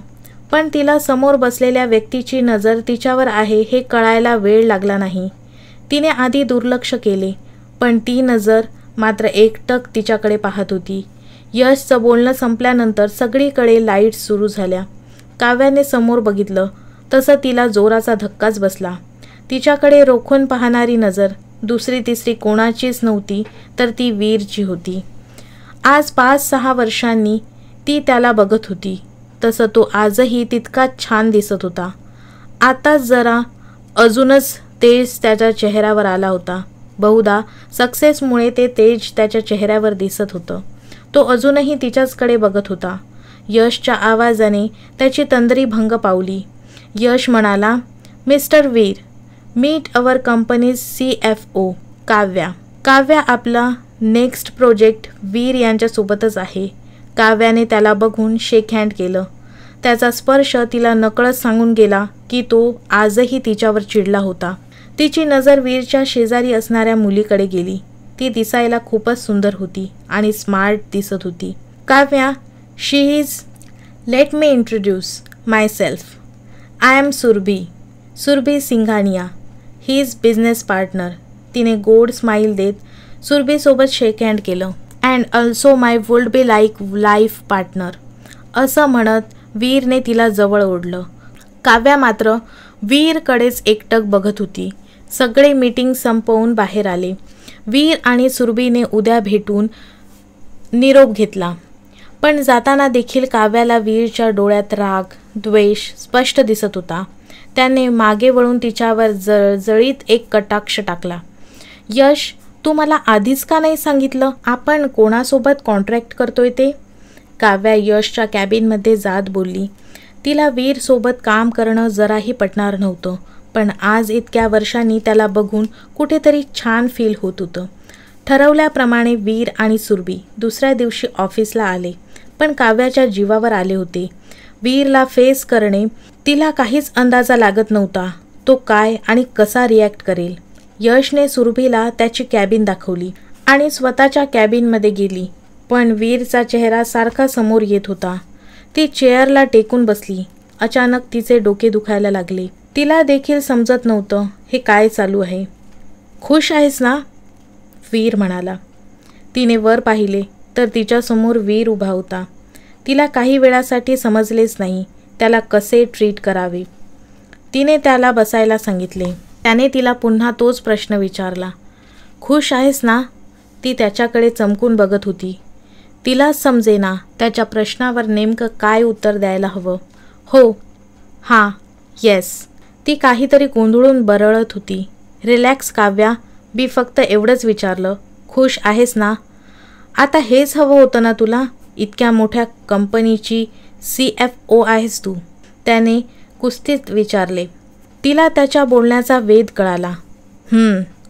पण तिला समोर बसलेल्या व्यक्तीची नजर तिच्यावर आहे हे कळायला वेळ लागला नाही. तिने आधी दुर्लक्ष केले पण ती नजर मात्र एकटक तिच्याकडे पाहत होती. यशचं बोलणं संपल्यानंतर सगळीकडे लाईट्स सुरू झाल्या. काव्याने समोर बघितलं तसं तिला जोराचा धक्काच बसला. तिच्याकडे रोखून पाहणारी नजर दुसरी तिसरी कोणाचीच नव्हती तर ती वीरची होती. आज 5-6 वर्षांनी ती त्याला बघत होती तसं तो आजही तितकाच छान दिसत होता. आताच जरा अजूनच तेज त्याच्या चेहऱ्यावर आला होता. बहुधा सक्सेसमुळे ते तेज त्याच्या चेहऱ्यावर दिसत होतं. तो अजूनही तिच्याचकडे बघत होता. यशच्या आवाजाने त्याची तंद्री भंग पावली. यश म्हणाला, mister Veer, meet our company's CFO Kavya. Kavya आपला नेक्स्ट प्रोजेक्ट वीर यांच्यासोबतच आहे. काव्याने त्याला बघून शेक हँड केलं. त्याचा स्पर्श तिला नकळत सांगून गेला की तो आजही तिच्यावर चिडला होता. तिची नजर वीरच्या शेजारी असणाऱ्या मुलीकडे गेली. ती दिसायला खूपच सुंदर होती आणि स्मार्ट दिसत होती. Kavya, she is let me introduce myself. I am Surabhi Singhania, he is business partner. तिने गोड स्माईल देत सुरभीसोबत शेक हँड केलं. And also my would be life partner. असं म्हणत वीरने तिला जवळ ओढलं. काव्या मात्र वीरकडेच एकटक बघत होती. सगळे मीटिंग संपवून बाहेर आले. वीर आणि सुरभीने उद्या भेटून निरोप घेतला. पण जाताना देखील काव्याला वीरच्या डोळ्यात राग, द्वेष स्पष्ट दिसत होता. त्याने मागे वळून तिच्यावर जळजळीत एक कटाक्ष टाकला. यश, तू मला आधीच का नाही सांगितलं आपण कोणासोबत कॉन्ट्रॅक्ट करतोय ते? काव्या यशच्या कॅबिनमध्ये जात बोलली. तिला वीरसोबत काम करणं जराही पटणार नव्हतं, पण आज इतक्या वर्षांनी त्याला बघून कुठेतरी छान फील होत होतं. ठरवल्याप्रमाणे वीर आणि सुरभी दुसऱ्या दिवशी ऑफिसला आले, पण काव्याच्या जीवावर आले होते. वीरला फेस करणे तिला काहीच अंदाजा लागत नव्हता. तो काय आणि कसा रिॲक्ट करेल. यशने सुरभीला त्याची कॅबिन दाखवली आणि स्वतःच्या कॅबिनमध्ये गेली, पण वीरचा चेहरा सारखा समोर येत होता. ती चेअरला टेकून बसली. अचानक तिचे डोके दुखायला लागले. तिला देखील समजत नव्हतं हे काय चालू आहे. खुश आहेस ना? वीर म्हणाला. तिने वर पाहिले तर तिच्यासमोर वीर उभा होता. तिला काही वेळासाठी समजलेच नाही त्याला कसे ट्रीट करावे. तिने त्याला बसायला सांगितले. त्याने तिला पुन्हा तोच प्रश्न विचारला. खुश आहेस ना? ती त्याच्याकडे चमकून बघत होती. तिला समजेना त्याच्या प्रश्नावर नेमकं काय उत्तर द्यायला हवं. हो, हां, येस. ती काहीतरी गोंधळून बरळत होती. रिलॅक्स काव्या, मी फक्त एवढंच विचारलं. खुश आहेस ना? आता हेच हवं होतं ना तुला? इतक्या मोठ्या कंपनीची CFO आहेस तू, त्याने कुस्तीत विचारले. तिला त्याच्या बोलण्याचा वेध कळाला.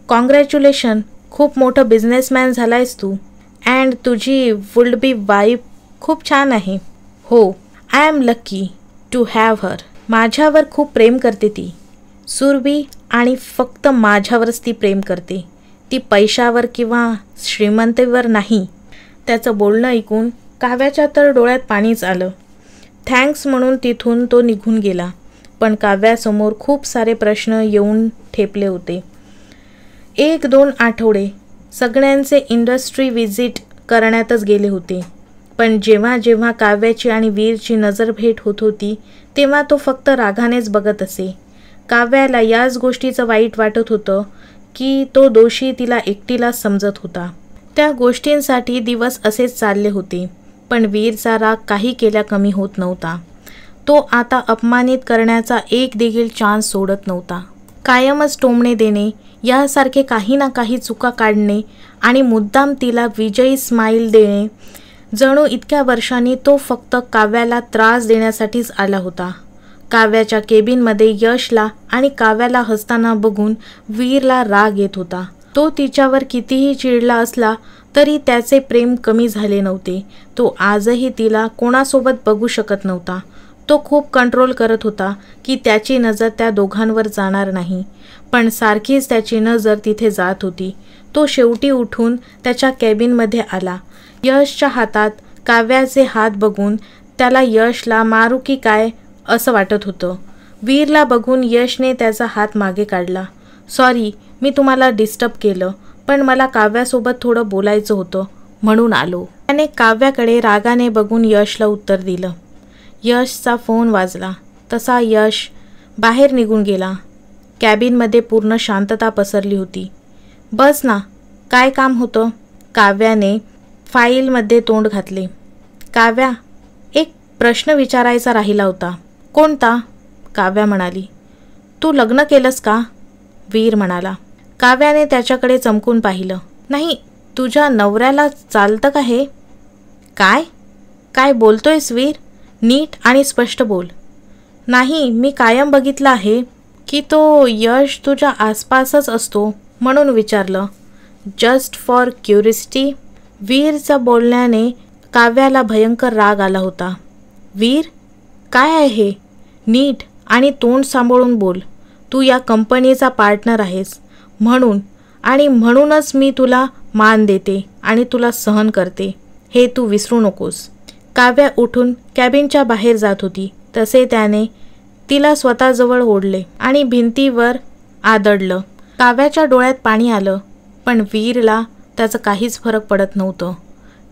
कॉंग्रॅच्युलेशन, खूप मोठं बिझनेसमॅन झालायस तू. अँड तुझी वुड बी वाईफ खूप छान आहे. हो, I am lucky to have her. माझ्यावर खूप प्रेम करते ती, सुरभी, आणि फक्त माझ्यावरच ती प्रेम करते. ती पैशावर किंवा श्रीमंतीवर नाही. त्याचं बोलणं ऐकून काव्याच्या तर डोळ्यात पाणीच आलं. थँक्स म्हणून तिथून तो निघून गेला, पण काव्यासमोर खूप सारे प्रश्न येऊन ठेपले होते. 1-2 आठवडे सगळ्यांचे इंडस्ट्री व्हिजिट करण्यातच गेले होते, पण जेव्हा जेव्हा काव्याची आणि वीरची नजरभेट होत होती तेव्हा तो फक्त रागानेच बघत असे. काव्याला याच गोष्टीचं वाईट वाटत होतं की तो दोषी तिला एकटीला समजत होता. त्या गोष्टींसाठी दिवस असेच चालले होते, पण वीरचा राग काही केल्या कमी होत नव्हता. तो आता अपमानित करण्याचा एक देखील चान्स सोडत नव्हता. कायमच टोमणे देणे, यासारखे काही ना काही चुका काढणे आणि मुद्दाम तिला विजयी स्माईल देणे. जणू इतक्या वर्षांनी तो फक्त काव्याला त्रास देण्यासाठीच आला होता. काव्याच्या केबिनमध्ये यशला आणि काव्याला हसताना बघून वीरला राग येत होता. तो तिच्यावर कितीही चिडला असला तरी त्याचे प्रेम कमी झाले नव्हते. तो आजही तिला कोणासोबत बघू शकत नव्हता. तो खूप कंट्रोल करत होता की त्याची नजर त्या दोघांवर जाणार नाही, पण सारखीच त्याची नजर तिथे जात होती. तो शेवटी उठून त्याच्या कॅबिनमध्ये आला. यशच्या हातात काव्याचे हात बघून त्याला यशला मारू की काय असं वाटत होतं. वीरला बघून यशने त्याचा हात मागे काढला. सॉरी, मी तुम्हाला डिस्टर्ब केलं, पण मला काव्यासोबत थोडं बोलायचं होतं म्हणून आलो. त्याने काव्याकडे रागाने बघून यशला उत्तर दिलं. यशचा फोन वाजला तसा यश बाहेर निघून गेला. कॅबिनमध्ये पूर्ण शांतता पसरली होती. बस ना, काय काम होतं? काव्याने फाईलमध्ये तोंड घातले. काव्या, एक प्रश्न विचारायचा राहिला होता. कोणता? काव्या म्हणाली. तू लग्न केलंस का? वीर म्हणाला. काव्याने त्याच्याकडे चमकून पाहिलं. नाही, तुझ्या नवऱ्याला चालतं का हे? काय काय बोलतोयस वीर? नीट आणि स्पष्ट बोल. नाही, मी कायम बघितलं आहे की तो यश तुझ्या आसपासच असतो म्हणून विचारलं. Just for curiosity. वीरच्या बोलण्याने काव्याला भयंकर राग आला होता. वीर, काय आहे हे? नीट आणि तोंड सांभाळून बोल. तू या कंपनीचा पार्टनर आहेस म्हणूनच मी तुला मान देते आणि तुला सहन करते, हे तू विसरू नकोस. काव्या उठून कॅबिनच्या बाहेर जात होती तसे त्याने तिला स्वतःजवळ ओढले आणि भिंतीवर आदळलं. काव्याच्या डोळ्यात पाणी आलं, पण वीरला त्याचं काहीच फरक पडत नव्हतं.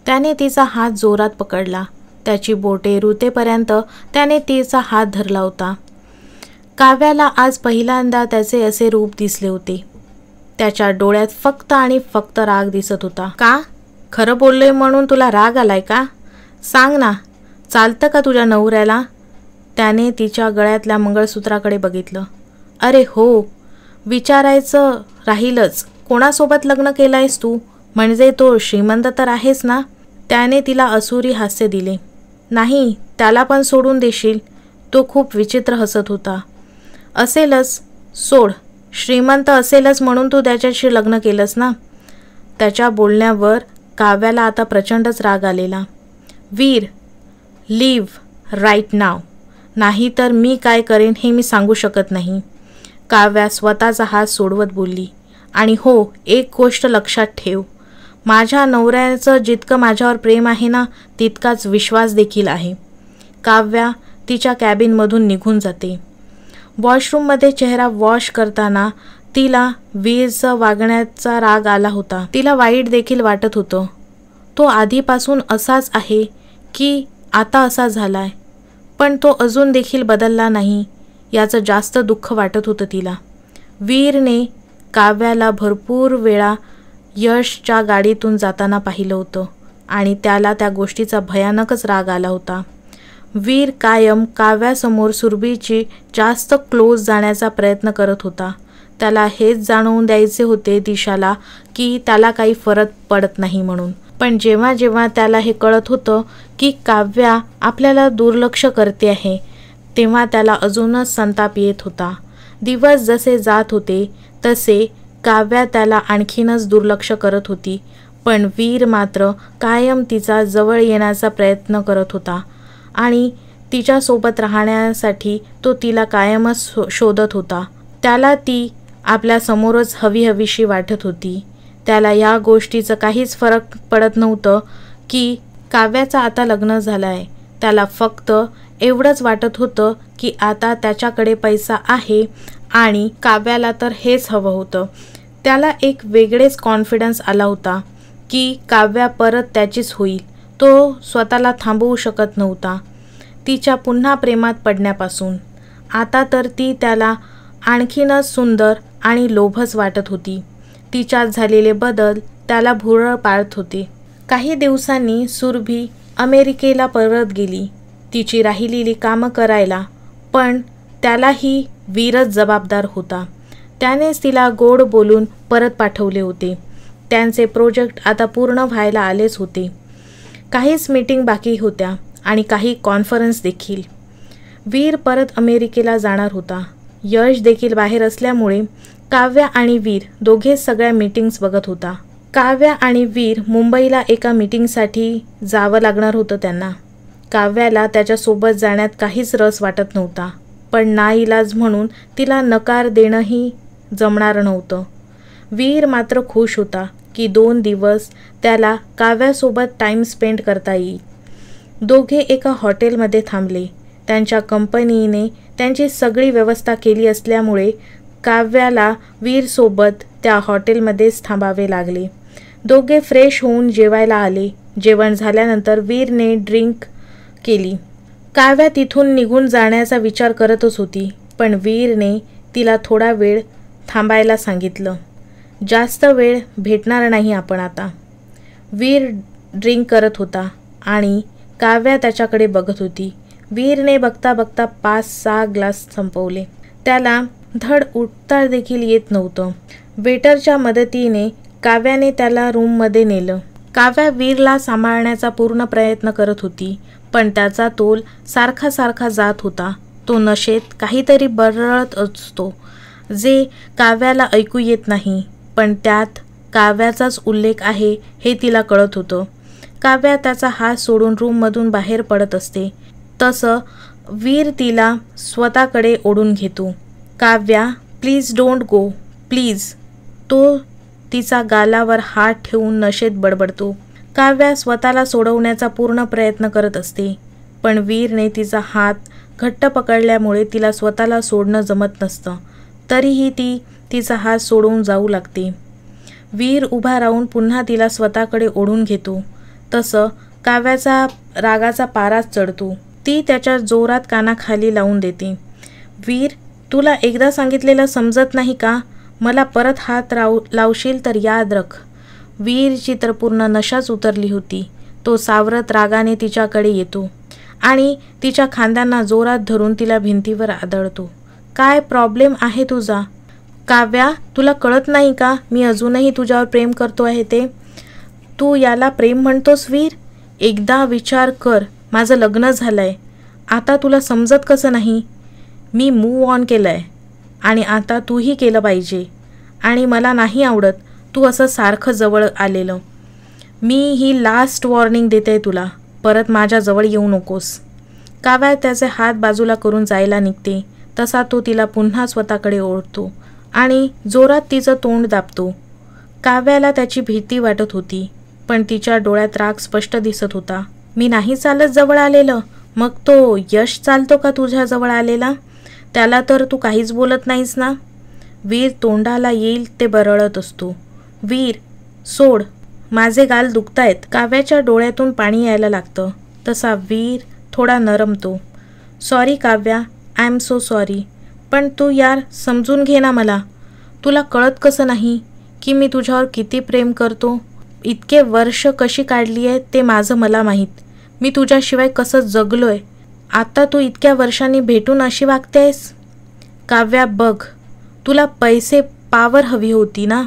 त्याने तिचा हात जोरात पकडला. त्याची बोटे रुतेपर्यंत त्याने तिचा हात धरला होता. काव्याला आज पहिल्यांदा त्याचे असे रूप दिसले होते. त्याच्या डोळ्यात फक्त आणि फक्त राग दिसत होता. का? खरं बोललोय म्हणून तुला राग आलाय का? सांग ना, चालतं का तुझ्या नवऱ्याला? त्याने तिच्या गळ्यातल्या मंगळसूत्राकडे बघितलं. अरे हो, विचारायचं राहीलच, कोणासोबत लग्न केलंयस तू? म्हणजे तो श्रीमंत तर आहेस ना? त्याने तिला असुरी हास्य दिले. नाही, त्याला पण सोडून देशील? तो खूप विचित्र हसत होता. असेलच, सोड. श्रीमंत असेलच म्हणून तू त्याच्याशी लग्न केलंस ना? त्याच्या बोलण्यावर काव्याला आता प्रचंडच राग आलेला. वीर, लिव्ह राईट नाव, नाही तर मी काय करेन हे मी सांगू शकत नाही. काव्या स्वतःचा हात सोडवत बोलली. आणि हो, एक गोष्ट लक्षात ठेव, माझ्या नवऱ्याचं जितकं माझ्यावर प्रेम आहे ना, तितकाच विश्वास देखील आहे. काव्या तिच्या कॅबिनमधून निघून जाते. वॉशरूममध्ये चेहरा वॉश करताना तिला वीरचा वागण्याचा राग आला होता. तिला वाईट देखील वाटत होतं. तो आधीपासून असाच आहे की आता असा झालाय, पण तो अजून देखील बदलला नाही याचं जास्त दुःख वाटत होतं तिला. वीरने काव्याला भरपूर वेळा यशच्या गाडीतून जाताना पाहिलं होतं आणि त्याला त्या गोष्टीचा भयानकच राग आला होता. वीर कायम काव्यासमोर सुरभीची जास्त क्लोज जाण्याचा प्रयत्न करत होता. त्याला हेच जाणवून द्यायचे होते दिशाला की त्याला काही फरक पडत नाही म्हणून. पण जेव्हा जेव्हा त्याला हे कळत होतं की काव्या आपल्याला दुर्लक्ष करते आहे, तेव्हा त्याला अजूनच संताप येत होता. दिवस जसे जात होते तसे काव्या त्याला आणखीनच दुर्लक्ष करत होती, पण वीर मात्र कायम तिचा जवळ येण्याचा प्रयत्न करत होता आणि तिच्यासोबत राहण्यासाठी तो तिला कायमच शोधत होता. त्याला ती आपल्यासमोरच हवीहवीशी वाटत होती. त्याला या गोष्टीचं काहीच फरक पडत नव्हतं की काव्याचं आता लग्न झालं आहे. त्याला फक्त एवढंच वाटत होतं की आता त्याच्याकडे पैसा आहे आणि काव्याला तर हेच हवं होतं. त्याला एक वेगळेच कॉन्फिडन्स आला होता की काव्या परत त्याचीच होईल. तो स्वतःला थांबवू शकत नव्हता तिच्या पुन्हा प्रेमात पडण्यापासून. आता तर ती त्याला आणखीनच सुंदर आणि लोभस वाटत होती. तिच्यात झालेले बदल त्याला भुरळ पाडत होते. काही दिवसांनी सुरभी अमेरिकेला परत गेली तिची राहिलेली कामं करायला, पण त्यालाही वीरच जबाबदार होता. त्यानेच तिला गोड बोलून परत पाठवले होते. त्यांचे प्रोजेक्ट आता पूर्ण व्हायला आलेच होते. काहीच मीटिंग बाकी होत्या आणि काही कॉन्फरन्स देखील. वीर परत अमेरिकेला जाणार होता. यश देखील बाहेर असल्यामुळे काव्या आणि वीर दोघेच सगळ्या मीटिंग्स बघत होता. काव्या आणि वीर मुंबईला एका मीटिंगसाठी जावं लागणार होतं त्यांना. काव्याला त्याच्यासोबत जाण्यात काहीच रस वाटत नव्हता, पण नाईलाज म्हणून तिला नकार देणंही जमणार नव्हतं. वीर मात्र खुश होता की 2 दिवस त्याला काव्यासोबत टाईम स्पेंड करता येईल. दोघे एका हॉटेलमध्ये थांबले. त्यांच्या कंपनीने त्यांची सगळी व्यवस्था केली असल्यामुळे काव्याला वीरसोबत त्या हॉटेलमध्येच थांबावे लागले. दोघे फ्रेश होऊन जेवायला आले. जेवण झाल्यानंतर वीरने ड्रिंक केली. काव्या तिथून निघून जाण्याचा विचार करतच होती, पण वीरने तिला थोडा वेळ थांबायला सांगितलं. जास्त वेळ भेटणार नाही आपण आता. वीर ड्रिंक करत होता आणि काव्या त्याच्याकडे बघत होती. वीरने बघता बघता 5-6 ग्लास संपवले. त्याला धड उठता देखील येत नव्हतं. वेटरच्या मदतीने काव्याने त्याला रूममध्ये नेलं. काव्या वीरला सांभाळण्याचा पूर्ण प्रयत्न करत होती, पण त्याचा तोल सारखा सारखा जात होता. तो नशेत काहीतरी बरळत असतो जे काव्याला ऐकू येत नाही, पण त्यात काव्याचाच उल्लेख आहे हे तिला कळत होतं. काव्या त्याचा हात सोडून रूममधून बाहेर पडत असते तसं वीर तिला स्वतःकडे ओढून घेतो. Kavya, please don't go, please. तो तिचा गालावर हात ठेवून नशेत बडबडतो. काव्या स्वतःला सोडवण्याचा पूर्ण प्रयत्न करत असते, पण वीरने तिचा हात घट्ट पकडल्यामुळे तिला स्वतःला सोडणं जमत नसतं. तरीही ती तिचा हात सोडून जाऊ लागते. वीर उभा राहून पुन्हा तिला स्वतःकडे ओढून घेतो. तसं काव्याचा रागाचा पाराच चढतो. ती त्याच्या जोरात कानाखाली लावून देते. वीर, तुला एकदा सांगितलेलं समजत नाही का? मला परत हात लावशील तर याद रख. वीरची तर पूर्ण नशाच उतरली होती. तो सावरत रागाने तिच्याकडे येतो आणि तिच्या खांद्यांना जोरात धरून तिला भिंतीवर आदळतो. काय प्रॉब्लेम आहे तुझा? काव्या, तुला कळत नाही का मी अजूनही तुझ्यावर प्रेम करतो आहे ते? तू याला प्रेम म्हणतोस वीर? एकदा विचार कर, माझं लग्न झालं आहे. आता तुला समजत कसं नाही? मी मूव्ह ऑन केलं आहे आणि आता तूही केलं पाहिजे. आणि मला नाही आवडत तू असं सारखं जवळ आलेलं. मी ही लास्ट वॉर्निंग देते तुला, परत माझ्याजवळ येऊ नकोस. काव्या त्याचे हात बाजूला करून जायला निघते तसा तो तिला पुन्हा स्वतःकडे ओढतो आणि जोरात तिचं तोंड दाबतो. काव्याला त्याची भीती वाटत होती, पण तिच्या डोळ्यात राग स्पष्ट दिसत होता. मी नाही चालत जवळ आलेलं, मग तो यश चालतो का तुझ्या जवळ आलेला? त्याला तर तू काहीच बोलत नाहीस ना? वीर तोंडाला येईल ते बरळत असतो. वीर सोड, माझे गाल दुखतायत. काव्याच्या डोळ्यातून पाणी यायला लागतं तसा वीर थोडा नरमतो. Sorry Kavya, I am so sorry. पण तू यार समजून घे ना मला. तुला कळत कसं नाही की मी तुझ्यावर किती प्रेम करतो? इतके वर्ष कशी काढली आहे ते माझं मला माहीत. मी तुझ्याशिवाय कसं जगलोय. आता तू इतक्या वर्षांनी भेटून अशी वागतेस? काव्या बघ, तुला पैसे पावर हवी होती ना?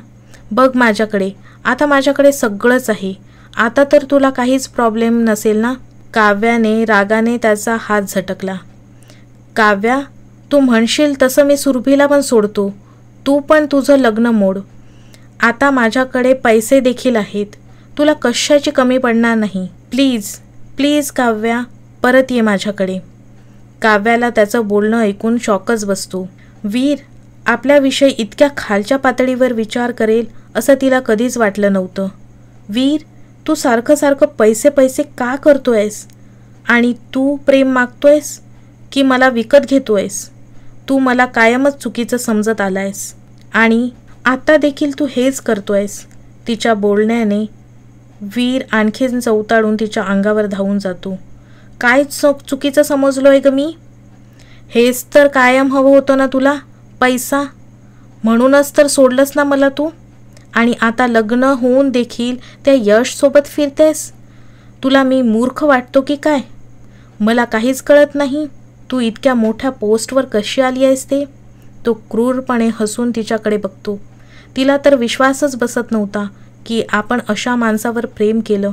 बघ माझ्याकडे, आता माझ्याकडे सगळंच आहे. आता तर तुला काहीच प्रॉब्लेम नसेल ना? काव्याने रागाने त्याचा हात झटकला. काव्या, तू म्हणशील तसं मी सुरभीला पण सोडतो. तू पण तुझं लग्न मोड. आता माझ्याकडे पैसे देखील आहेत. तुला कशाची कमी पडणार नाही. प्लीज प्लीज काव्या, परत ये माझ्याकडे. काव्याला त्याचं बोलणं ऐकून शॉकच बसतो. वीर आपल्याविषयी इतक्या खालच्या पातळीवर विचार करेल असं तिला कधीच वाटलं नव्हतं. वीर, तू सारखं सारखं पैसे पैसे का करतोयस? आणि तू प्रेम मागतोयस की मला विकत घेतोयस? तू मला कायमच चुकीचं समजत आलायस आणि आता देखील तू हेच करतोयस. तिच्या बोलण्याने वीर आणखीन चवताळून तिच्या अंगावर धावून जातो. काय चुकीचं समजलोय ग मी? हेच तर कायम हवं होतं ना तुला, पैसा. म्हणूनच तर सोडलंस ना मला तू. आणि आता लग्न होऊन देखील त्या यशसोबत फिरतेस. तुला मी मूर्ख वाटतो की काय? मला काहीच कळत नाही. तू इतक्या मोठ्या पोस्टवर कशी आली आहेस ते? तो क्रूरपणे हसून तिच्याकडे बघतो. तिला तर विश्वासच बसत नव्हता की आपण अशा माणसावर प्रेम केलं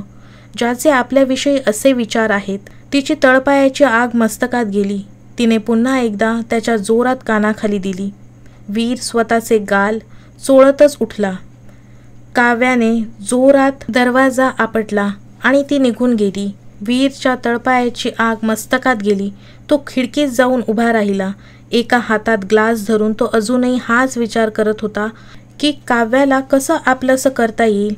ज्याचे आपल्याविषयी असे विचार आहेत. तिची तळपायाची आग मस्तकात गेली. तिने पुन्हा एकदा त्याच्या जोरात कानाखाली दिली. वीर स्वतःचे गाल चोळतच उठला. काव्याने जोरात दरवाजा आपटला आणि ती निघून गेली. वीरच्या तळपायाची आग मस्तकात गेली. तो खिडकीत जाऊन उभा राहिला. एका हातात ग्लास धरून तो अजूनही हाच विचार करत होता की काव्याला कसं आपलंसं करता येईल.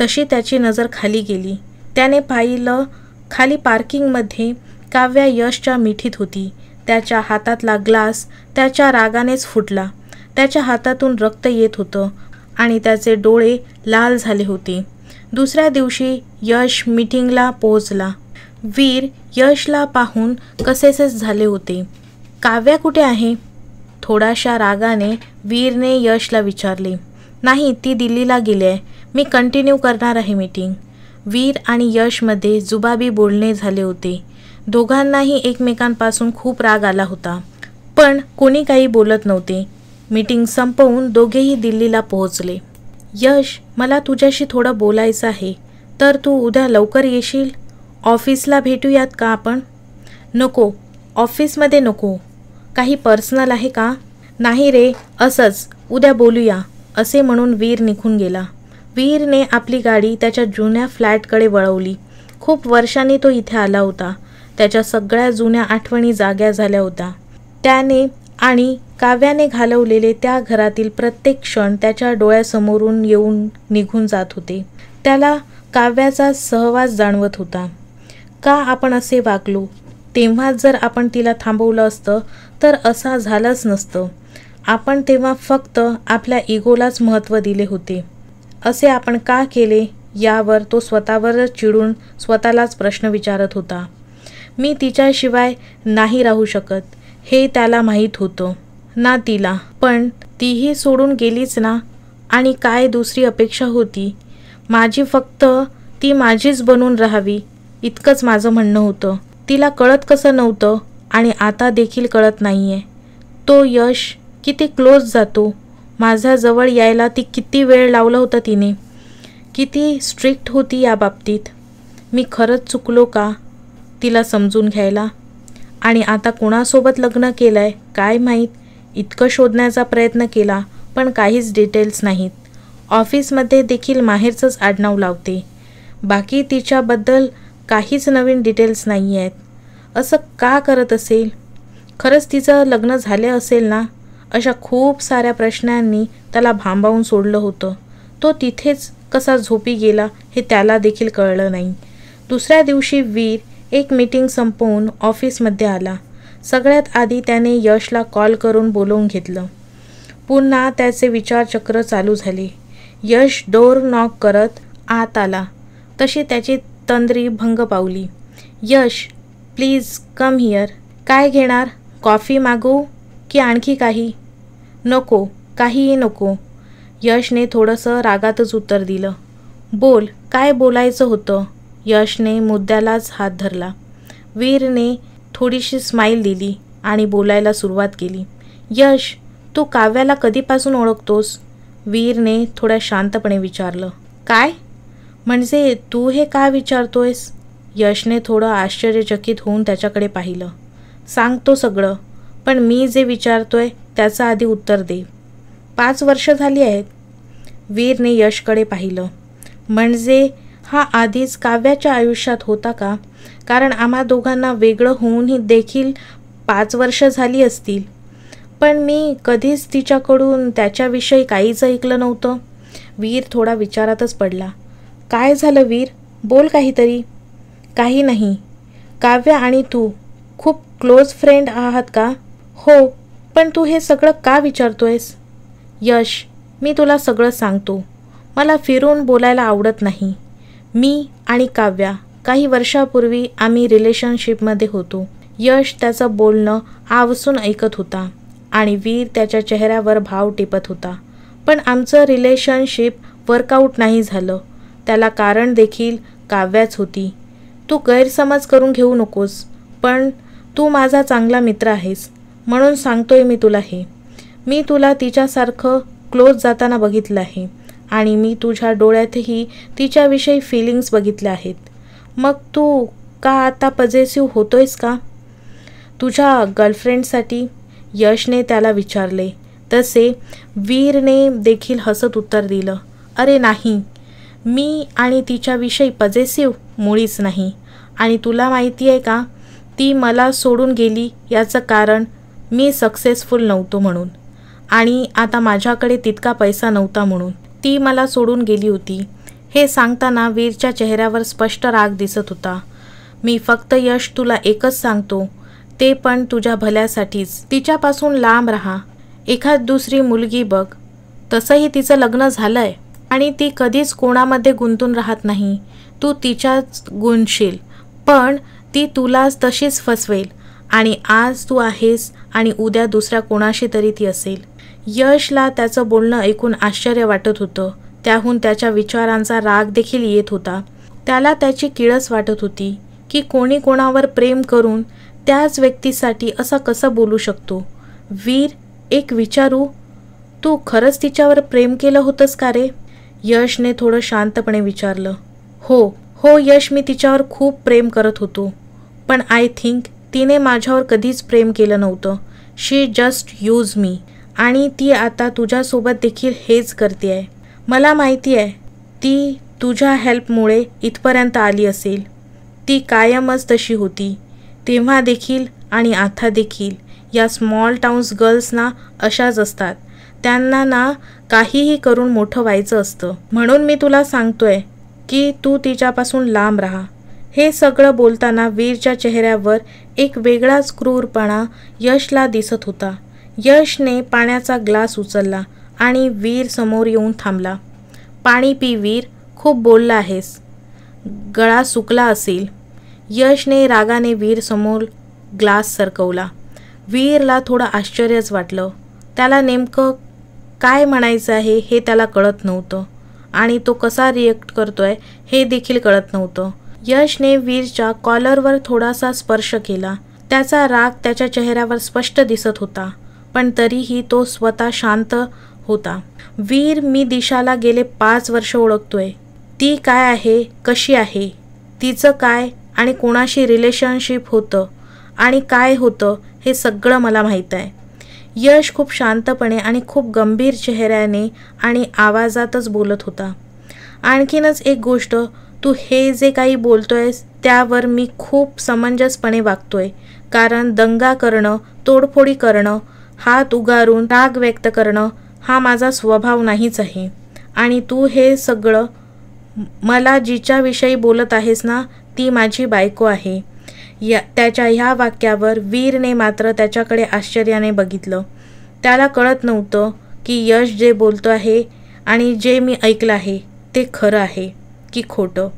तशी त्याची नजर खाली गेली. त्याने पाहिलं खाली पार्किंगमध्ये काव्या यशच्या मिठीत होती. त्याच्या हातातला ग्लास त्याच्या रागानेच फुटला. त्याच्या हातातून रक्त येत होतं आणि त्याचे डोळे लाल झाले होते. दुसऱ्या दिवशी यश मीटिंगला पोहोचला. वीर यशला पाहून कसेसेच झाले होते. काव्या कुठे आहे? थोड्याशा रागाने वीरने यशला विचारले. नाही, ती दिल्लीला गेली आहे. मी कंटिन्यू करणार आहे मीटिंग. वीर आणि यशमध्ये जुबाबी बोलणे झाले होते. दोघांनाही एकमेकांपासून खूप राग आला होता, पण कोणी काही बोलत नव्हते. मीटिंग संपवून दोघेही दिल्लीला पोहोचले. यश, मला तुझ्याशी थोडं बोलायचं आहे, तर तू उद्या लवकर येशील? ऑफिसला भेटूयात का आपण? नको, ऑफिसमध्ये नको. काही पर्सनल आहे का? नाही रे, असंच, उद्या बोलूया, असे म्हणून वीर निघून गेला. वीरने आपली गाडी त्याच्या जुन्या फ्लॅटकडे वळवली. खूप वर्षांनी तो इथे आला होता. त्याच्या सगळ्या जुन्या आठवणी जाग्या झाल्या होत्या. त्याने आणि काव्याने घालवलेले त्या घरातील प्रत्येक क्षण त्याच्या डोळ्यासमोरून येऊन निघून जात होते. त्याला काव्याचा सहवास जाणवत होता. का आपण असे वागलो? तेव्हा जर आपण तिला थांबवलं असतं तर असं झालंच नसतं. आपण तेव्हा फक्त आपल्या इगोलाच महत्त्व दिले होते. असे आपण का केले यावर तो स्वतःवरच चिडून स्वतःलाच प्रश्न विचारत होता. मी तिच्याशिवाय नाही राहू शकत हे त्याला माहीत होतं ना तिला, पण तीही सोडून गेलीच ना. आणि काय दुसरी अपेक्षा होती? माझी फक्त ती माझीच बनून राहावी इतकंच माझं म्हणणं होतं. तिला कळत कसं नव्हतं? आणि आता देखील कळत नाहीये. तो यश किती क्लोज जातो, माझ्याजवळ यायला ती किती वेळ लावला होता तिने. किती स्ट्रिक्ट होती या बाबतीत. मी खरंच चुकलो का तिला समजून घ्यायला? आणि आता कोणासोबत लग्न केलं आहे काय माहीत. इतकं शोधण्याचा प्रयत्न केला पण काहीच डिटेल्स नाहीत. ऑफिसमध्ये देखील माहेरचंच आडनाव लावते. बाकी तिच्याबद्दल काहीच नवीन डिटेल्स नाही आहेत. असं का करत असेल? खरंच तिचं लग्न झाले असेल ना? अशा खूप साऱ्या प्रश्नांनी त्याला भांबावून सोडलं होतं. तो तिथेच कसा झोपी गेला हे त्याला देखील कळलं नाही. दुसऱ्या दिवशी वीर एक मीटिंग संपवून ऑफिसमध्ये आला. सगळ्यात आधी त्याने यशला कॉल करून बोलवून घेतलं. पुन्हा त्याचे विचारचक्र चालू झाले. यश डोर नॉक करत आत आला तशी त्याची तंद्री भंग पावली. यश, प्लीज कम हिअर. काय घेणार? कॉफी मागवू की आणखी काही? नको, काहीही नको. यशने थोडंसं रागातच उत्तर दिलं. बोल, काय बोलायचं होतं? यशने मुद्द्यालाच हात धरला. वीरने थोडीशी स्माईल दिली आणि बोलायला सुरुवात केली. यश, तू काव्याला कधीपासून ओळखतोस? वीरने थोड्या शांतपणे विचारलं. काय? म्हणजे तू हे का विचारतोयस? यशने थोडं आश्चर्यचकित होऊन त्याच्याकडे पाहिलं. सांगतो सगळं, पण मी जे विचारतोय त्याचं आधी उत्तर दे. 5 वर्ष झाली आहेत. वीरने यशकडे पाहिलं. म्हणजे हा आधीच काव्याच्या आयुष्यात होता का? कारण आम्हा दोघांना वेगळं होऊनही देखील 5 वर्ष झाली असतील. पण मी कधीच तिच्याकडून त्याच्याविषयी काहीच ऐकलं नव्हतं. वीर थोडा विचारातच पडला. काय झालं वीर? बोल काहीतरी. काही नाही. काव्य आणि तू खूप क्लोज फ्रेंड आहात का? हो, पण तू हे सगळं का विचारतोयस? यश, मी तुला सगळं सांगतो. मला फिरून बोलायला आवडत नाही. मी आणि काव्या काही वर्षापूर्वी आम्ही रिलेशनशिपमध्ये होतो. यश त्याचं बोलणं आवसून ऐकत होता आणि वीर त्याच्या चेहऱ्यावर भाव टिपत होता. पण आमचं रिलेशनशिप वर्कआउट नाही झालं. त्याला कारण देखील काव्याच होती. तू गैरसमज करून घेऊ नकोस, पण तू माझा चांगला मित्र आहेस म्हणून सांगतोय मी तुला हे. मी तुला तिच्यासारखं क्लोज जाताना बघितलं आहे आणि मी तुझ्या डोळ्यातही तिच्याविषयी फिलिंग्स बघितल्या आहेत. मग तू का आता पजेसिव्ह होतोयस का तुझ्या गर्लफ्रेंडसाठी? यशने त्याला विचारले. तसे वीरने देखील हसत उत्तर दिलं. अरे नाही, मी आणि तिच्याविषयी पजेसिव्ह मुळीच नाही. आणि तुला माहिती आहे का, ती मला सोडून गेली याचं कारण मी सक्सेसफुल नव्हतो म्हणून, आणि आता माझ्याकडे तितका पैसा नव्हता म्हणून ती मला सोडून गेली होती. हे सांगताना वीरच्या चेहऱ्यावर स्पष्ट राग दिसत होता. मी फक्त यश तुला एकच सांगतो, ते पण तुझ्या भल्यासाठीच. तिच्यापासून लांब राहा. एखाद दुसरी मुलगी बघ. तसंही तिचं लग्न झालंय आणि ती कधीच कोणामध्ये गुंतून राहत नाही. तू तिच्याच गुणशील, पण ती तुलाच तशीच फसवेल. आणि आज तू आहेस आणि उद्या दुसऱ्या कोणाशी तरी ती असेल. यशला त्याचं बोलणं ऐकून आश्चर्य वाटत होतं. त्याहून त्याच्या विचारांचा राग देखील येत होता. त्याला त्याची किळस वाटत होती की कोणी कोणावर प्रेम करून त्याच व्यक्तीसाठी असं कसं बोलू शकतो. वीर, एक विचारू, तू खरंच तिच्यावर प्रेम केलं होतंस का रे? यशने थोडं शांतपणे विचारलं. हो यश, मी तिच्यावर खूप प्रेम करत होतो, पण आय थिंक तिने माझ्यावर कधीच प्रेम केलं नव्हतं. शी जस्ट यूज मी. आणि ती आता तुझ्यासोबत देखील हेच करते आहे. मला माहिती आहे ती तुझ्या हेल्पमुळे इथपर्यंत आली असेल. ती कायमच तशी होती, तेव्हा देखील आणि आता देखील. या स्मॉल टाउन्स गर्ल्सना अशाच असतात. त्यांना ना काहीही करून मोठं व्हायचं असतं. म्हणून मी तुला सांगतोय की तू तिच्यापासून लांब राहा. हे सगळं बोलताना वीरच्या चेहऱ्यावर एक वेगळाच क्रूरपणा यशला दिसत होता. यशने पाण्याचा ग्लास उचलला आणि वीर समोर येऊन थांबला. पाणी पी वीर, खूप बोलला आहेस, गळा सुकला असेल. यशने रागाने वीर समोर ग्लास सरकवला. वीरला थोडं आश्चर्यच वाटलं. त्याला नेमकं काय म्हणायचं आहे हे त्याला कळत नव्हतं आणि तो कसा रिॲक्ट करतोय हे देखील कळत नव्हतं. यशने वीरच्या कॉलरवर थोडासा स्पर्श केला. त्याचा राग त्याच्या चेहऱ्यावर स्पष्ट दिसत होता, पण तरीही तो स्वतः शांत होता. वीर, मी दिशाला गेले 5 वर्ष ओळखतोय. ती काय आहे, कशी आहे, तिचं काय आणि कोणाशी रिलेशनशिप होतं आणि काय होतं हे सगळं मला माहीत आहे. यश खूप शांतपणे आणि खूप गंभीर चेहऱ्याने आणि आवाजातच बोलत होता. आणखीनच एक गोष्ट, तू हे जे काही बोलतोयस त्यावर मी खूप समंजसपणे वागतोय, कारण दंगा करणं, तोडफोडी करणं, हात उगारून राग व्यक्त करणं हा माझा स्वभाव नाहीच आहे. आणि तू हे सगळं मला जिच्याविषयी बोलत आहेस ना, ती माझी बायको आहे. त्याच्या ह्या वाक्यावर वीरने मात्र त्याच्याकडे आश्चर्याने बघितलं. त्याला कळत नव्हतं की यश जे बोलतो आहे आणि जे मी ऐकलं आहे ते खरं आहे की खोटं.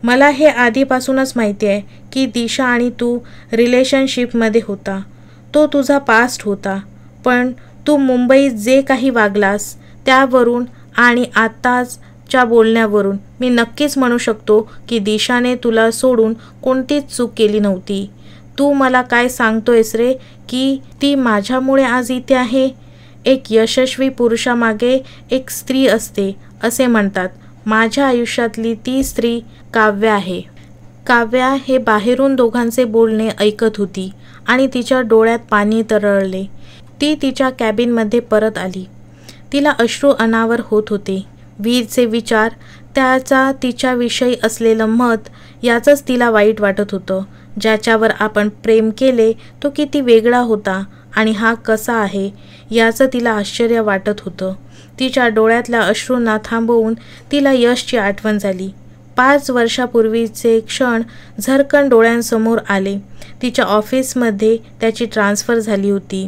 मला हे आधीपासूनच माहिती आहे की दिशा आणि तू रिलेशनशिपमध्ये होता. तो तुझा पास्ट होता. पण तू मुंबईत जे काही वागलास त्यावरून आणि आताच्या बोलण्यावरून मी नक्कीच म्हणू शकतो की दिशाने तुला सोडून कोणतीच चूक केली नव्हती. तू मला काय सांगतोयस रे की ती माझ्यामुळे आज इथे आहे? एक यशस्वी पुरुषामागे एक स्त्री असते असे म्हणतात. माझ्या आयुष्यातली ती स्त्री काव्या आहे. काव्या हे बाहेरून दोघांचे बोलणे ऐकत होती आणि तिच्या डोळ्यात पाणी तरळले. ती तिच्या कॅबिनमध्ये परत आली. तिला अश्रू अनावर होत होते. वीरचे विचार, त्याचा तिच्याविषयी असलेलं मत याचंच तिला वाईट वाटत होतं. ज्याच्यावर आपण प्रेम केले तो किती वेगळा होता आणि हा कसा आहे याचं तिला आश्चर्य वाटत होतं. तिच्या डोळ्यातल्या अश्रूंना थांबवून तिला यशची आठवण झाली. 5 वर्षापूर्वीचे क्षण झरकन डोळ्यांसमोर आले. तिच्या ऑफिसमध्ये त्याची ट्रान्सफर झाली होती.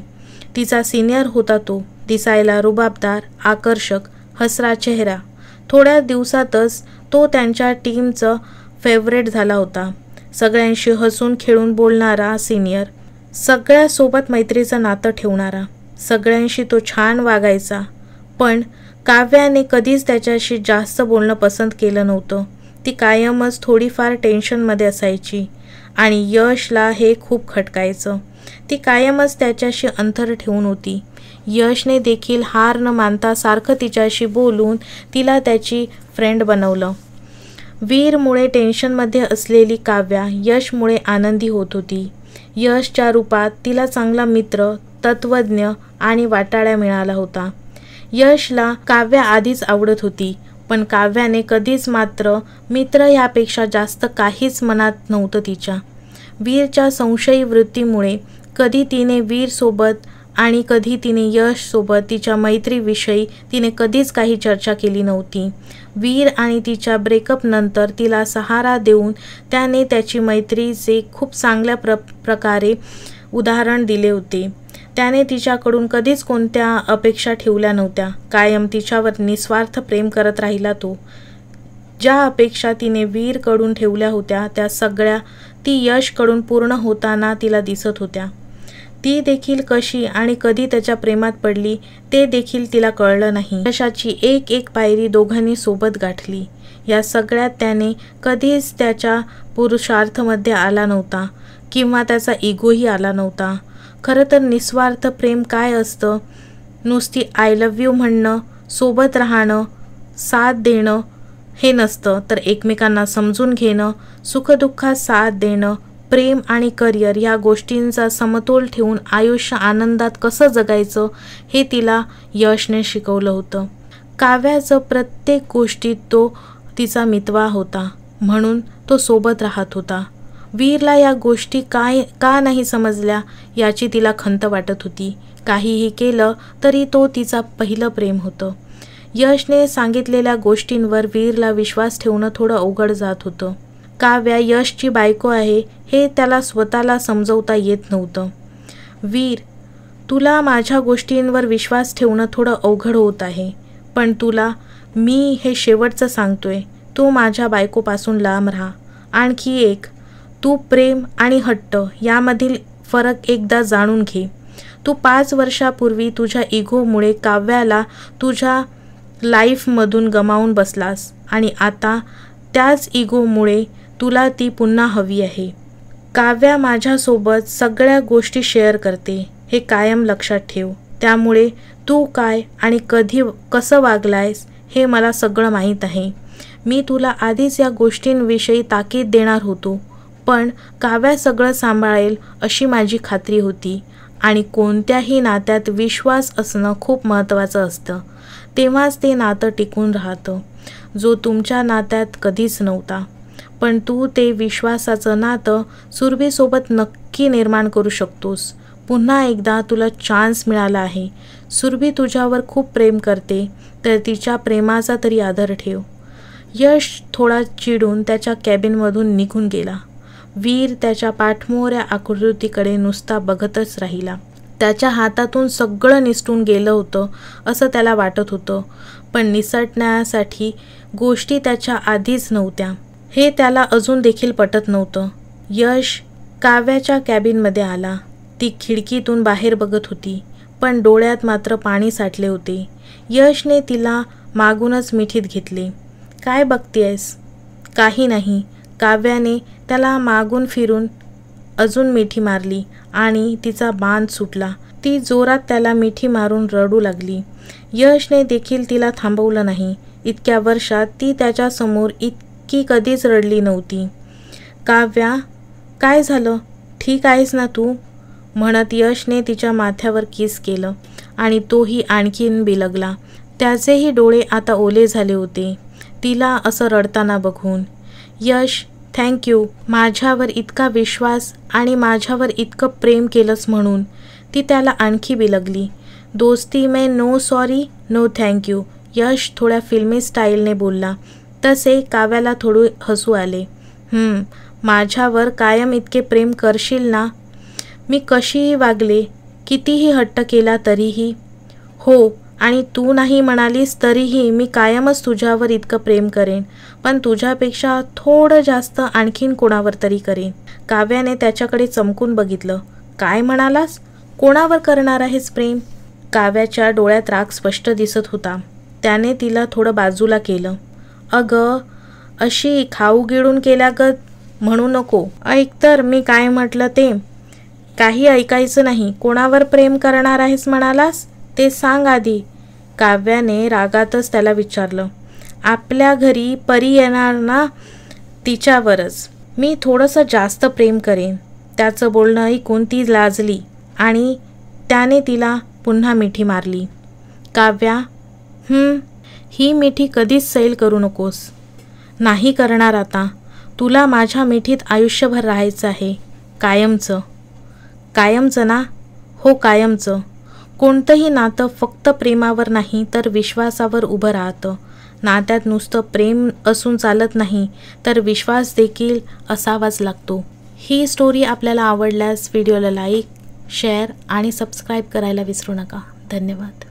तिचा सिनियर होता तो. दिसायला रुबाबदार, आकर्षक, हसरा चेहरा. थोड्या दिवसातच तो त्यांच्या टीमचं फेवरेट झाला होता. सगळ्यांशी हसून खेळून बोलणारा सिनियर, सगळ्यासोबत मैत्रीचं नातं ठेवणारा. सगळ्यांशी तो छान वागायचा. पण काव्याने कधीच त्याच्याशी जास्त बोलणं पसंत केलं नव्हतं. ती कायमच थोडीफार टेन्शनमध्ये असायची आणि यशला हे खूप खटकायचं. ती कायमच त्याच्याशी अंतर ठेवून होती. यशने देखील हार न मानता सारखं तिच्याशी बोलून तिला त्याची फ्रेंड बनवलं. वीरमुळे टेन्शनमध्ये असलेली काव्या यशमुळे आनंदी होत होती. यशच्या रूपात तिला चांगला मित्र, तत्त्वज्ञ आणि वाटाळा मिळाला होता. यशला काव्या आधीच आवडत होती, पण काव्याने कधीच मात्र मित्र यापेक्षा जास्त काहीच मनात नव्हतं तिच्या. वीरच्या संशयी वृत्तीमुळे कधी तिने वीरसोबत आणि कधी तिने यशसोबत तिच्या मैत्रीविषयी तिने कधीच काही चर्चा केली नव्हती. वीर आणि तिच्या ब्रेकअपनंतर तिला सहारा देऊन त्याने त्याची मैत्रीचे खूप चांगल्या प्रकारे उदाहरण दिले होते. त्याने तिच्याकडून कधीच कोणत्या अपेक्षा ठेवल्या नव्हत्या. कायम तिच्यावर निस्वार्थ प्रेम करत राहिला तो. ज्या अपेक्षा तिने वीरकडून ठेवल्या होत्या त्या सगळ्या ती यशकडून पूर्ण होताना तिला दिसत होत्या. ती देखील कशी आणि कधी त्याच्या प्रेमात पडली ते देखील तिला कळलं नाही. यशाची एक एक पायरी दोघांनी सोबत गाठली. या सगळ्यात त्याने कधीच त्याच्या पुरुषार्थमध्ये आला नव्हता किंवा त्याचा इगोही आला नव्हता. खरं तर निस्वार्थ प्रेम काय असतं? नुसती आय लव्ह यू म्हणणं, सोबत राहणं, साथ देणं हे नसतं, तर एकमेकांना समजून घेणं, सुखदुःखात साथ देणं, प्रेम आणि करिअर या गोष्टींचा समतोल ठेवून आयुष्य आनंदात कसं जगायचं हे तिला यशने शिकवलं होतं. काव्याचं प्रत्येक गोष्टीत तो तिचा मितवा होता, म्हणून तो सोबत राहत होता. वीरला या गोष्टी का नाही समजल्या याची तिला खंत वाटत होती. काहीही केलं तरी तो तिचा पहिलं प्रेम होतं. यशने सांगितलेल्या गोष्टींवर वीरला विश्वास ठेवणं थोडं अवघड जात होतं. काव्या यशची बायको आहे हे त्याला स्वतःला समजवता येत नव्हतं. वीर, तुला माझ्या गोष्टींवर विश्वास ठेवणं थोडं अवघड होत आहे, पण तुला मी हे शेवटचं सांगतोय, तू माझ्या बायकोपासून लांब राहा. आणखी एक, तू प्रेम आणि हट्ट यामधील फरक एकदा जाणून घे. तू 5 वर्षापूर्वी तुझ्या इगोमुळे काव्याला तुझ्या लाईफमधून गमावून बसलास आणि आता त्याच इगोमुळे तुला ती पुन्हा हवी आहे. काव्या माझ्यासोबत सगळ्या गोष्टी शेअर करते हे कायम लक्षात ठेव. त्यामुळे तू काय आणि कधी कसं वागलायस हे मला सगळं माहीत आहे. मी तुला आधीच या गोष्टींविषयी ताकीद देणार होतो, पण काव्या सगळं सांभाळेल अशी माझी खात्री होती. आणि कोणत्याही नात्यात विश्वास असणं खूप महत्त्वाचं असतं. तेव्हाच ते नातं टिकून राहतं, जो तुमच्या नात्यात कधीच नव्हता. पण तू ते विश्वासाचं नातं सुरभीसोबत नक्की निर्माण करू शकतोस. पुन्हा एकदा तुला चान्स मिळाला आहे. सुरभी तुझ्यावर खूप प्रेम करते, तर तिच्या प्रेमाचा तरी आदर ठेव. यश थोडा चिडून त्याच्या कॅबिनमधून निघून गेला. वीर त्याच्या पाठमोऱ्या आकृतीकडे नुसता बघतच राहिला. त्याच्या हातातून सगळं निसटून गेलं होतं असं त्याला वाटत होतं, पण निसटण्यासाठी गोष्टी त्याच्या आधीच नव्हत्या हे त्याला अजून देखील पटत नव्हतं. यश काव्याच्या कॅबिनमध्ये आला. ती खिडकीतून बाहेर बघत होती, पण डोळ्यात मात्र पाणी साठले होते. यशने तिला मागूनच मिठीत घेतले. काय बघतेयस? काही नाही. काव्याने त्याला मागून फिरून अजून मिठी मारली आणि तिचा बांध सुटला. ती जोरात त्याला मिठी मारून रडू लागली. यशने देखील तिला थांबवलं नाही. इतक्या वर्षात ती त्याच्यासमोर इतकी कधीच रडली नव्हती. काव्या, काय झालं? ठीक आहेस ना तू? म्हणत यशने तिच्या माथ्यावर किस केलं आणि तोही आणखीन बिलगला. त्याचेही डोळे आता ओले झाले होते तिला असं रडताना बघून. यश, थँक्यू माझ्यावर इतका विश्वास आणि माझ्यावर इतकं प्रेम केलंस म्हणून. ती त्याला आणखी बिलगली. दोस्ती में नो सॉरी नो थँक्यू, यश थोड्या फिल्मी स्टाईलने बोलला. तसे काव्याला थोडे हसू आले. माझ्यावर कायम इतके प्रेम करशील ना? मी कशीही वागले, कितीही हट्ट केला तरीही? हो, आणि तू नाही म्हणालीस तरीही मी कायमच तुझ्यावर इतकं प्रेम करेन, पण तुझ्यापेक्षा थोडं जास्त आणखीन कोणावर तरी करेन. काव्याने त्याच्याकडे चमकून बघितलं. काय म्हणालास? कोणावर करणार आहेस प्रेम? काव्याच्या डोळ्यात राग स्पष्ट दिसत होता. त्याने तिला थोडं बाजूला केलं. अगं, अशी खाऊ गिळून केल्यागत म्हणू नको. ऐक तर मी काय म्हटलं ते. काही ऐकायचं नाही. कोणावर प्रेम करणार आहेस म्हणालास ते सांग आधी. काव्याने रागातच त्याला विचारलं. आपल्या घरी परी येणार ना, तिच्यावरच. मी थोडंसं जास्त प्रेम करेन. त्याचं बोलणं ऐकून ती लाजली आणि त्याने तिला पुन्हा मिठी मारली. काव्या, ही मिठी कधीच सैल करू नकोस. नाही करणार आता. तुला माझ्या मिठीत आयुष्यभर राहायचं आहे. कायमचं. कायमचं ना? हो, कायमचं. कोणतंही नातं फक्त प्रेमावर नाही तर विश्वासावर उभं राहतं. नात्यात नुसतं प्रेम असून चालत नाही, तर विश्वास देखील असावाच लागतो. ही स्टोरी आपल्याला आवडल्यास व्हिडिओला लाईक, शेअर आणि सबस्क्राईब करायला विसरू नका. धन्यवाद.